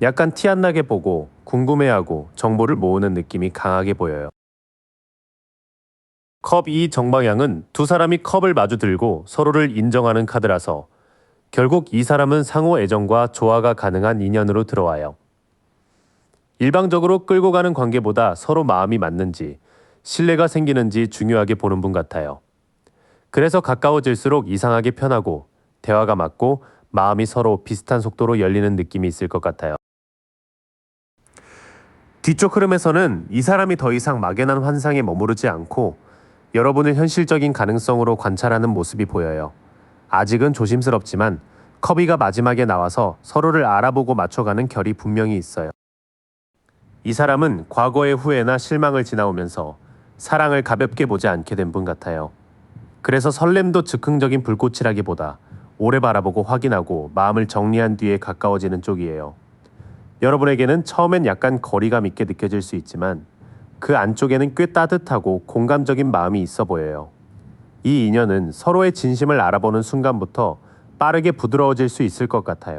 약간 티 안 나게 보고 궁금해하고 정보를 모으는 느낌이 강하게 보여요. 컵 2 정방향은 두 사람이 컵을 마주 들고 서로를 인정하는 카드라서 결국 이 사람은 상호 애정과 조화가 가능한 인연으로 들어와요. 일방적으로 끌고 가는 관계보다 서로 마음이 맞는지, 신뢰가 생기는지 중요하게 보는 분 같아요. 그래서 가까워질수록 이상하게 편하고 대화가 맞고 마음이 서로 비슷한 속도로 열리는 느낌이 있을 것 같아요. 뒤쪽 흐름에서는 이 사람이 더 이상 막연한 환상에 머무르지 않고 여러분을 현실적인 가능성으로 관찰하는 모습이 보여요. 아직은 조심스럽지만 커비가 마지막에 나와서 서로를 알아보고 맞춰가는 결이 분명히 있어요. 이 사람은 과거의 후회나 실망을 지나오면서 사랑을 가볍게 보지 않게 된 분 같아요. 그래서 설렘도 즉흥적인 불꽃이라기보다 오래 바라보고 확인하고 마음을 정리한 뒤에 가까워지는 쪽이에요. 여러분에게는 처음엔 약간 거리감 있게 느껴질 수 있지만 그 안쪽에는 꽤 따뜻하고 공감적인 마음이 있어 보여요. 이 인연은 서로의 진심을 알아보는 순간부터 빠르게 부드러워질 수 있을 것 같아요.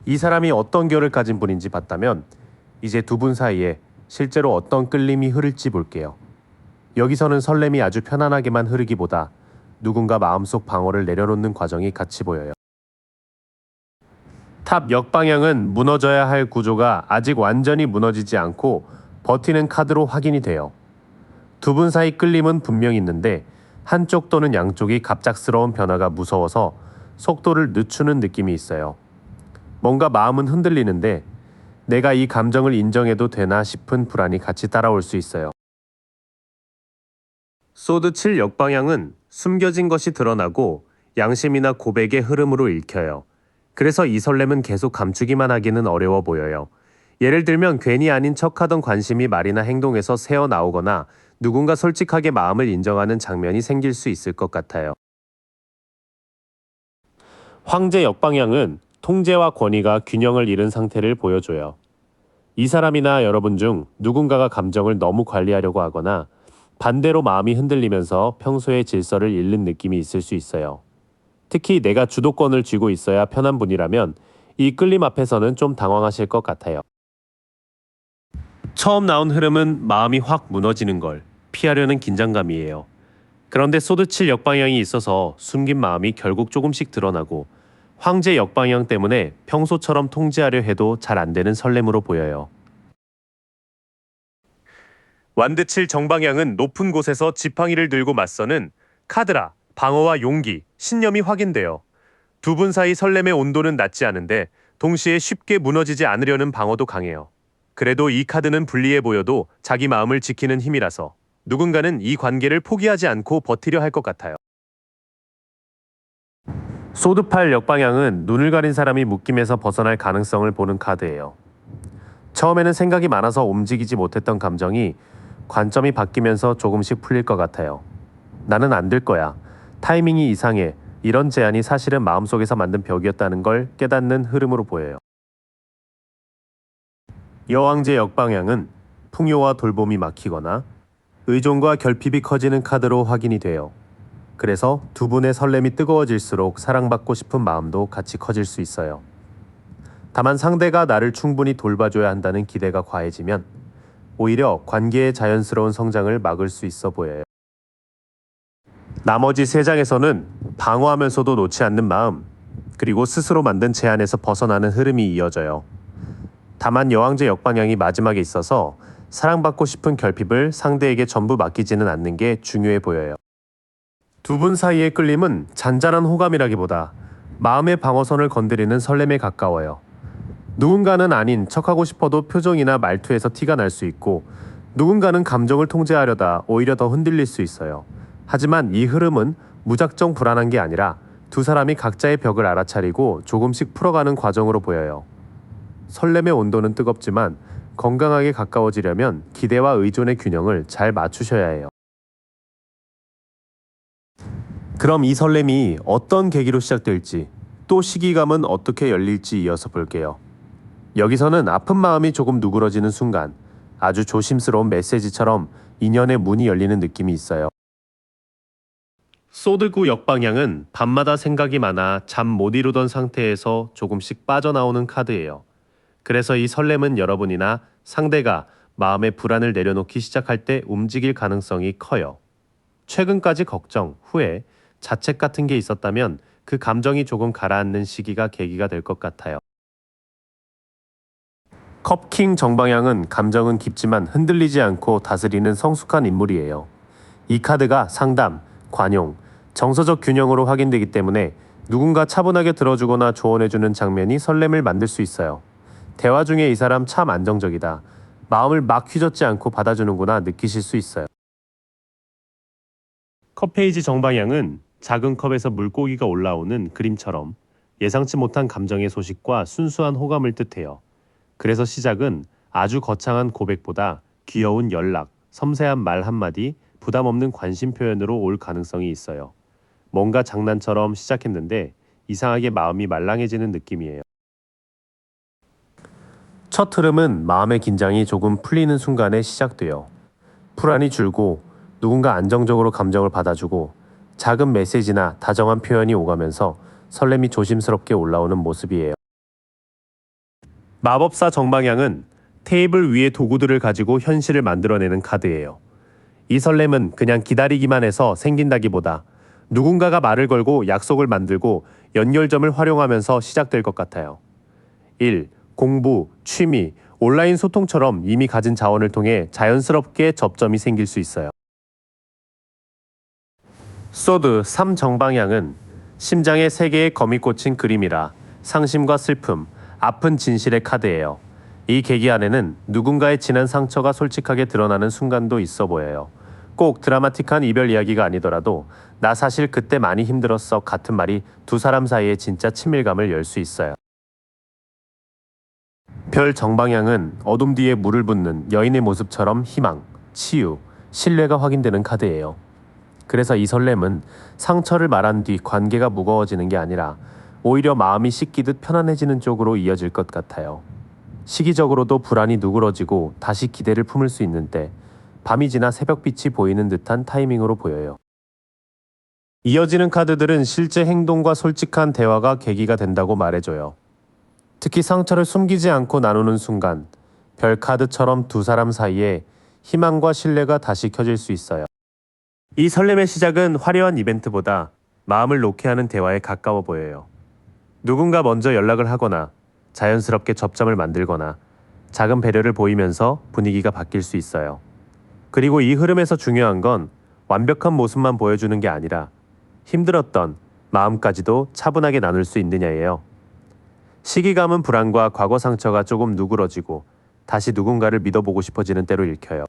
이 사람이 어떤 결을 가진 분인지 봤다면 이제 두 분 사이에 실제로 어떤 끌림이 흐를지 볼게요. 여기서는 설렘이 아주 편안하게만 흐르기보다 누군가 마음속 방어를 내려놓는 과정이 같이 보여요. 탑 역방향은 무너져야 할 구조가 아직 완전히 무너지지 않고 버티는 카드로 확인이 돼요. 두 분 사이 끌림은 분명히 있는데 한쪽 또는 양쪽이 갑작스러운 변화가 무서워서 속도를 늦추는 느낌이 있어요. 뭔가 마음은 흔들리는데 내가 이 감정을 인정해도 되나 싶은 불안이 같이 따라올 수 있어요. 소드 7 역방향은 숨겨진 것이 드러나고 양심이나 고백의 흐름으로 읽혀요. 그래서 이 설렘은 계속 감추기만 하기는 어려워 보여요. 예를 들면 괜히 아닌 척하던 관심이 말이나 행동에서 새어나오거나 누군가 솔직하게 마음을 인정하는 장면이 생길 수 있을 것 같아요. 황제 역방향은 통제와 권위가 균형을 잃은 상태를 보여줘요. 이 사람이나 여러분 중 누군가가 감정을 너무 관리하려고 하거나 반대로 마음이 흔들리면서 평소의 질서를 잃는 느낌이 있을 수 있어요. 특히 내가 주도권을 쥐고 있어야 편한 분이라면 이 끌림 앞에서는 좀 당황하실 것 같아요. 처음 나온 흐름은 마음이 확 무너지는 걸 피하려는 긴장감이에요. 그런데 소드칠 역방향이 있어서 숨긴 마음이 결국 조금씩 드러나고 황제 역방향 때문에 평소처럼 통제하려 해도 잘 안 되는 설렘으로 보여요. 완드칠 정방향은 높은 곳에서 지팡이를 들고 맞서는 카드라, 방어와 용기, 신념이 확인돼요. 두 분 사이 설렘의 온도는 낮지 않은데 동시에 쉽게 무너지지 않으려는 방어도 강해요. 그래도 이 카드는 불리해 보여도 자기 마음을 지키는 힘이라서 누군가는 이 관계를 포기하지 않고 버티려 할 것 같아요. 소드팔 역방향은 눈을 가린 사람이 묶임에서 벗어날 가능성을 보는 카드예요. 처음에는 생각이 많아서 움직이지 못했던 감정이 관점이 바뀌면서 조금씩 풀릴 것 같아요. 나는 안 될 거야. 타이밍이 이상해. 이런 제안이 사실은 마음속에서 만든 벽이었다는 걸 깨닫는 흐름으로 보여요. 여왕제 역방향은 풍요와 돌봄이 막히거나 의존과 결핍이 커지는 카드로 확인이 돼요. 그래서 두 분의 설렘이 뜨거워질수록 사랑받고 싶은 마음도 같이 커질 수 있어요. 다만 상대가 나를 충분히 돌봐줘야 한다는 기대가 과해지면 오히려 관계의 자연스러운 성장을 막을 수 있어 보여요. 나머지 세 장에서는 방어하면서도 놓지 않는 마음, 그리고 스스로 만든 제안에서 벗어나는 흐름이 이어져요. 다만 여왕제 역방향이 마지막에 있어서 사랑받고 싶은 결핍을 상대에게 전부 맡기지는 않는 게 중요해 보여요. 두 분 사이의 끌림은 잔잔한 호감이라기보다 마음의 방어선을 건드리는 설렘에 가까워요. 누군가는 아닌 척하고 싶어도 표정이나 말투에서 티가 날 수 있고 누군가는 감정을 통제하려다 오히려 더 흔들릴 수 있어요. 하지만 이 흐름은 무작정 불안한 게 아니라 두 사람이 각자의 벽을 알아차리고 조금씩 풀어가는 과정으로 보여요. 설렘의 온도는 뜨겁지만 건강하게 가까워지려면 기대와 의존의 균형을 잘 맞추셔야 해요. 그럼 이 설렘이 어떤 계기로 시작될지, 또 시기감은 어떻게 열릴지 이어서 볼게요. 여기서는 아픈 마음이 조금 누그러지는 순간, 아주 조심스러운 메시지처럼 인연의 문이 열리는 느낌이 있어요. 소드구 역방향은 밤마다 생각이 많아 잠 못 이루던 상태에서 조금씩 빠져나오는 카드예요. 그래서 이 설렘은 여러분이나 상대가 마음의 불안을 내려놓기 시작할 때 움직일 가능성이 커요. 최근까지 걱정, 후회, 자책 같은 게 있었다면 그 감정이 조금 가라앉는 시기가 계기가 될 것 같아요. 컵킹 정방향은 감정은 깊지만 흔들리지 않고 다스리는 성숙한 인물이에요. 이 카드가 상담, 관용, 정서적 균형으로 확인되기 때문에 누군가 차분하게 들어주거나 조언해주는 장면이 설렘을 만들 수 있어요. 대화 중에 이 사람 참 안정적이다. 마음을 막 휘젓지 않고 받아주는구나 느끼실 수 있어요. 컵 페이지 정방향은 작은 컵에서 물고기가 올라오는 그림처럼 예상치 못한 감정의 소식과 순수한 호감을 뜻해요. 그래서 시작은 아주 거창한 고백보다 귀여운 연락, 섬세한 말 한마디, 부담 없는 관심 표현으로 올 가능성이 있어요. 뭔가 장난처럼 시작했는데 이상하게 마음이 말랑해지는 느낌이에요. 첫 흐름은 마음의 긴장이 조금 풀리는 순간에 시작돼요. 불안이 줄고 누군가 안정적으로 감정을 받아주고 작은 메시지나 다정한 표현이 오가면서 설렘이 조심스럽게 올라오는 모습이에요. 마법사 정방향은 테이블 위에 도구들을 가지고 현실을 만들어내는 카드예요. 이 설렘은 그냥 기다리기만 해서 생긴다기보다 누군가가 말을 걸고 약속을 만들고 연결점을 활용하면서 시작될 것 같아요. 1. 공부, 취미, 온라인 소통처럼 이미 가진 자원을 통해 자연스럽게 접점이 생길 수 있어요. 소드 3 정방향은 심장에 3개의 검이 꽂힌 그림이라 상심과 슬픔, 아픈 진실의 카드예요. 이 계기 안에는 누군가의 지난 상처가 솔직하게 드러나는 순간도 있어 보여요. 꼭 드라마틱한 이별 이야기가 아니더라도 나 사실 그때 많이 힘들었어 같은 말이 두 사람 사이의 진짜 친밀감을 열 수 있어요. 별 정방향은 어둠 뒤에 물을 붓는 여인의 모습처럼 희망, 치유, 신뢰가 확인되는 카드예요. 그래서 이 설렘은 상처를 말한 뒤 관계가 무거워지는 게 아니라 오히려 마음이 씻기듯 편안해지는 쪽으로 이어질 것 같아요. 시기적으로도 불안이 누그러지고 다시 기대를 품을 수 있는 때, 밤이 지나 새벽빛이 보이는 듯한 타이밍으로 보여요. 이어지는 카드들은 실제 행동과 솔직한 대화가 계기가 된다고 말해줘요. 특히 상처를 숨기지 않고 나누는 순간 별 카드처럼 두 사람 사이에 희망과 신뢰가 다시 켜질 수 있어요. 이 설렘의 시작은 화려한 이벤트보다 마음을 놓게 하는 대화에 가까워 보여요. 누군가 먼저 연락을 하거나 자연스럽게 접점을 만들거나 작은 배려를 보이면서 분위기가 바뀔 수 있어요. 그리고 이 흐름에서 중요한 건 완벽한 모습만 보여주는 게 아니라 힘들었던 마음까지도 차분하게 나눌 수 있느냐예요. 시기감은 불안과 과거 상처가 조금 누그러지고 다시 누군가를 믿어보고 싶어지는 때로 읽혀요.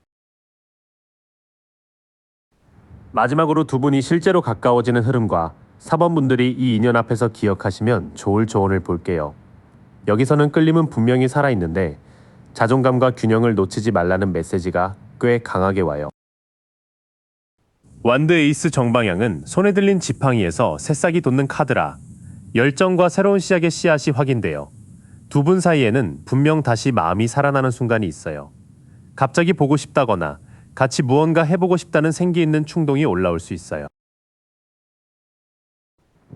마지막으로 두 분이 실제로 가까워지는 흐름과 4번분들이 이 인연 앞에서 기억하시면 좋을 조언을 볼게요. 여기서는 끌림은 분명히 살아있는데 자존감과 균형을 놓치지 말라는 메시지가 꽤 강하게 와요. 완드 에이스 정방향은 손에 들린 지팡이에서 새싹이 돋는 카드라 열정과 새로운 시작의 씨앗이 확인돼요. 두 분 사이에는 분명 다시 마음이 살아나는 순간이 있어요. 갑자기 보고 싶다거나 같이 무언가 해보고 싶다는 생기 있는 충동이 올라올 수 있어요.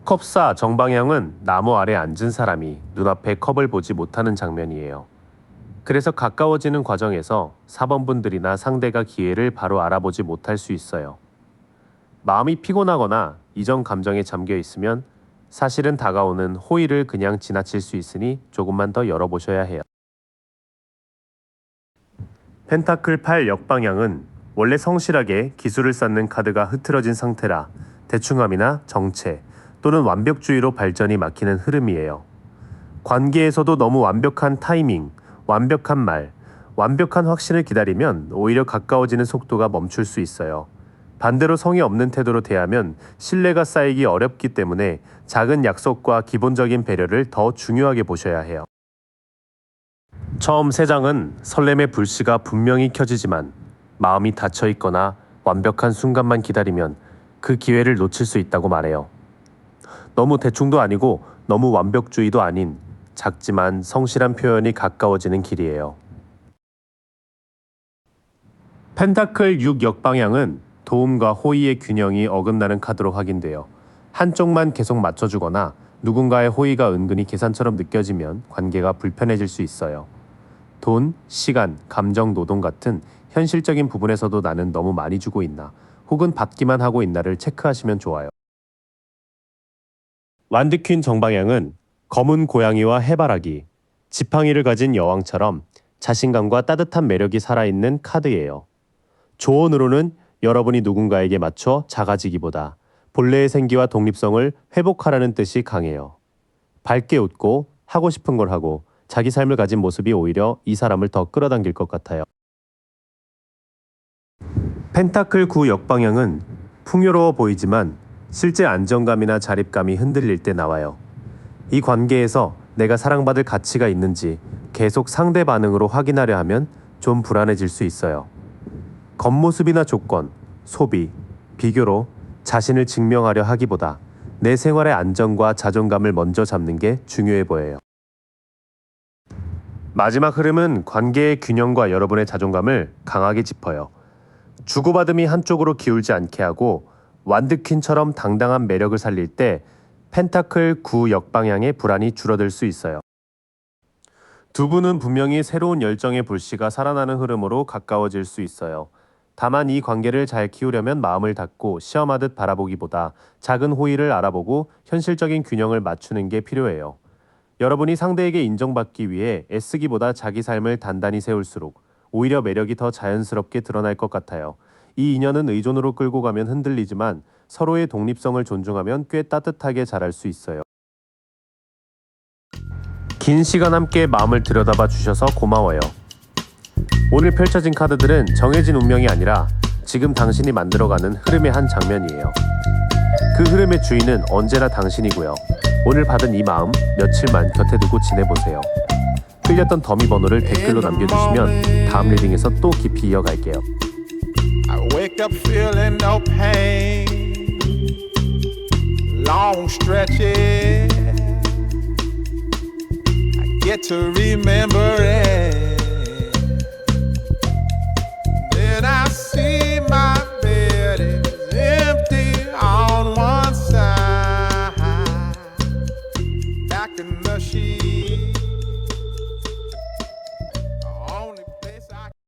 컵4 정방향은 나무 아래 앉은 사람이 눈앞에 컵을 보지 못하는 장면이에요. 그래서 가까워지는 과정에서 4번분들이나 상대가 기회를 바로 알아보지 못할 수 있어요. 마음이 피곤하거나 이전 감정에 잠겨 있으면 사실은 다가오는 호의를 그냥 지나칠 수 있으니 조금만 더 열어보셔야 해요. 펜타클 8 역방향은 원래 성실하게 기술을 쌓는 카드가 흐트러진 상태라 대충함이나 정체 또는 완벽주의로 발전이 막히는 흐름이에요. 관계에서도 너무 완벽한 타이밍, 완벽한 말, 완벽한 확신을 기다리면 오히려 가까워지는 속도가 멈출 수 있어요. 반대로 성의 없는 태도로 대하면 신뢰가 쌓이기 어렵기 때문에 작은 약속과 기본적인 배려를 더 중요하게 보셔야 해요. 처음 3장은 설렘의 불씨가 분명히 켜지지만 마음이 닫혀있거나 완벽한 순간만 기다리면 그 기회를 놓칠 수 있다고 말해요. 너무 대충도 아니고 너무 완벽주의도 아닌 작지만 성실한 표현이 가까워지는 길이에요. 펜타클 6 역방향은 도움과 호의의 균형이 어긋나는 카드로 확인돼요. 한쪽만 계속 맞춰주거나 누군가의 호의가 은근히 계산처럼 느껴지면 관계가 불편해질 수 있어요. 돈, 시간, 감정, 노동 같은 현실적인 부분에서도 나는 너무 많이 주고 있나 혹은 받기만 하고 있나를 체크하시면 좋아요. 완드퀸 정방향은 검은 고양이와 해바라기, 지팡이를 가진 여왕처럼 자신감과 따뜻한 매력이 살아있는 카드예요. 조언으로는 여러분이 누군가에게 맞춰 작아지기보다 본래의 생기와 독립성을 회복하라는 뜻이 강해요. 밝게 웃고 하고 싶은 걸 하고 자기 삶을 가진 모습이 오히려 이 사람을 더 끌어당길 것 같아요. 펜타클 9 역방향은 풍요로워 보이지만 실제 안정감이나 자립감이 흔들릴 때 나와요. 이 관계에서 내가 사랑받을 가치가 있는지 계속 상대 반응으로 확인하려 하면 좀 불안해질 수 있어요. 겉모습이나 조건, 소비, 비교로 자신을 증명하려 하기보다 내 생활의 안정과 자존감을 먼저 잡는 게 중요해 보여요. 마지막 흐름은 관계의 균형과 여러분의 자존감을 강하게 짚어요. 주고받음이 한쪽으로 기울지 않게 하고 완드퀸처럼 당당한 매력을 살릴 때 펜타클 9 역방향의 불안이 줄어들 수 있어요. 두 분은 분명히 새로운 열정의 불씨가 살아나는 흐름으로 가까워질 수 있어요. 다만 이 관계를 잘 키우려면 마음을 닫고 시험하듯 바라보기보다 작은 호의를 알아보고 현실적인 균형을 맞추는 게 필요해요. 여러분이 상대에게 인정받기 위해 애쓰기보다 자기 삶을 단단히 세울수록 오히려 매력이 더 자연스럽게 드러날 것 같아요. 이 인연은 의존으로 끌고 가면 흔들리지만 서로의 독립성을 존중하면 꽤 따뜻하게 자랄 수 있어요. 긴 시간 함께 마음을 들여다봐 주셔서 고마워요. 오늘 펼쳐진 카드들은 정해진 운명이 아니라 지금 당신이 만들어가는 흐름의 한 장면이에요. 그 흐름의 주인은 언제나 당신이고요. 오늘 받은 이 마음 며칠만 곁에 두고 지내보세요. 끌렸던 더미 번호를 댓글로 남겨주시면 다음 리딩에서 또 깊이 이어갈게요. I wake up feeling no pain, long stretches, I get to remember it, then I see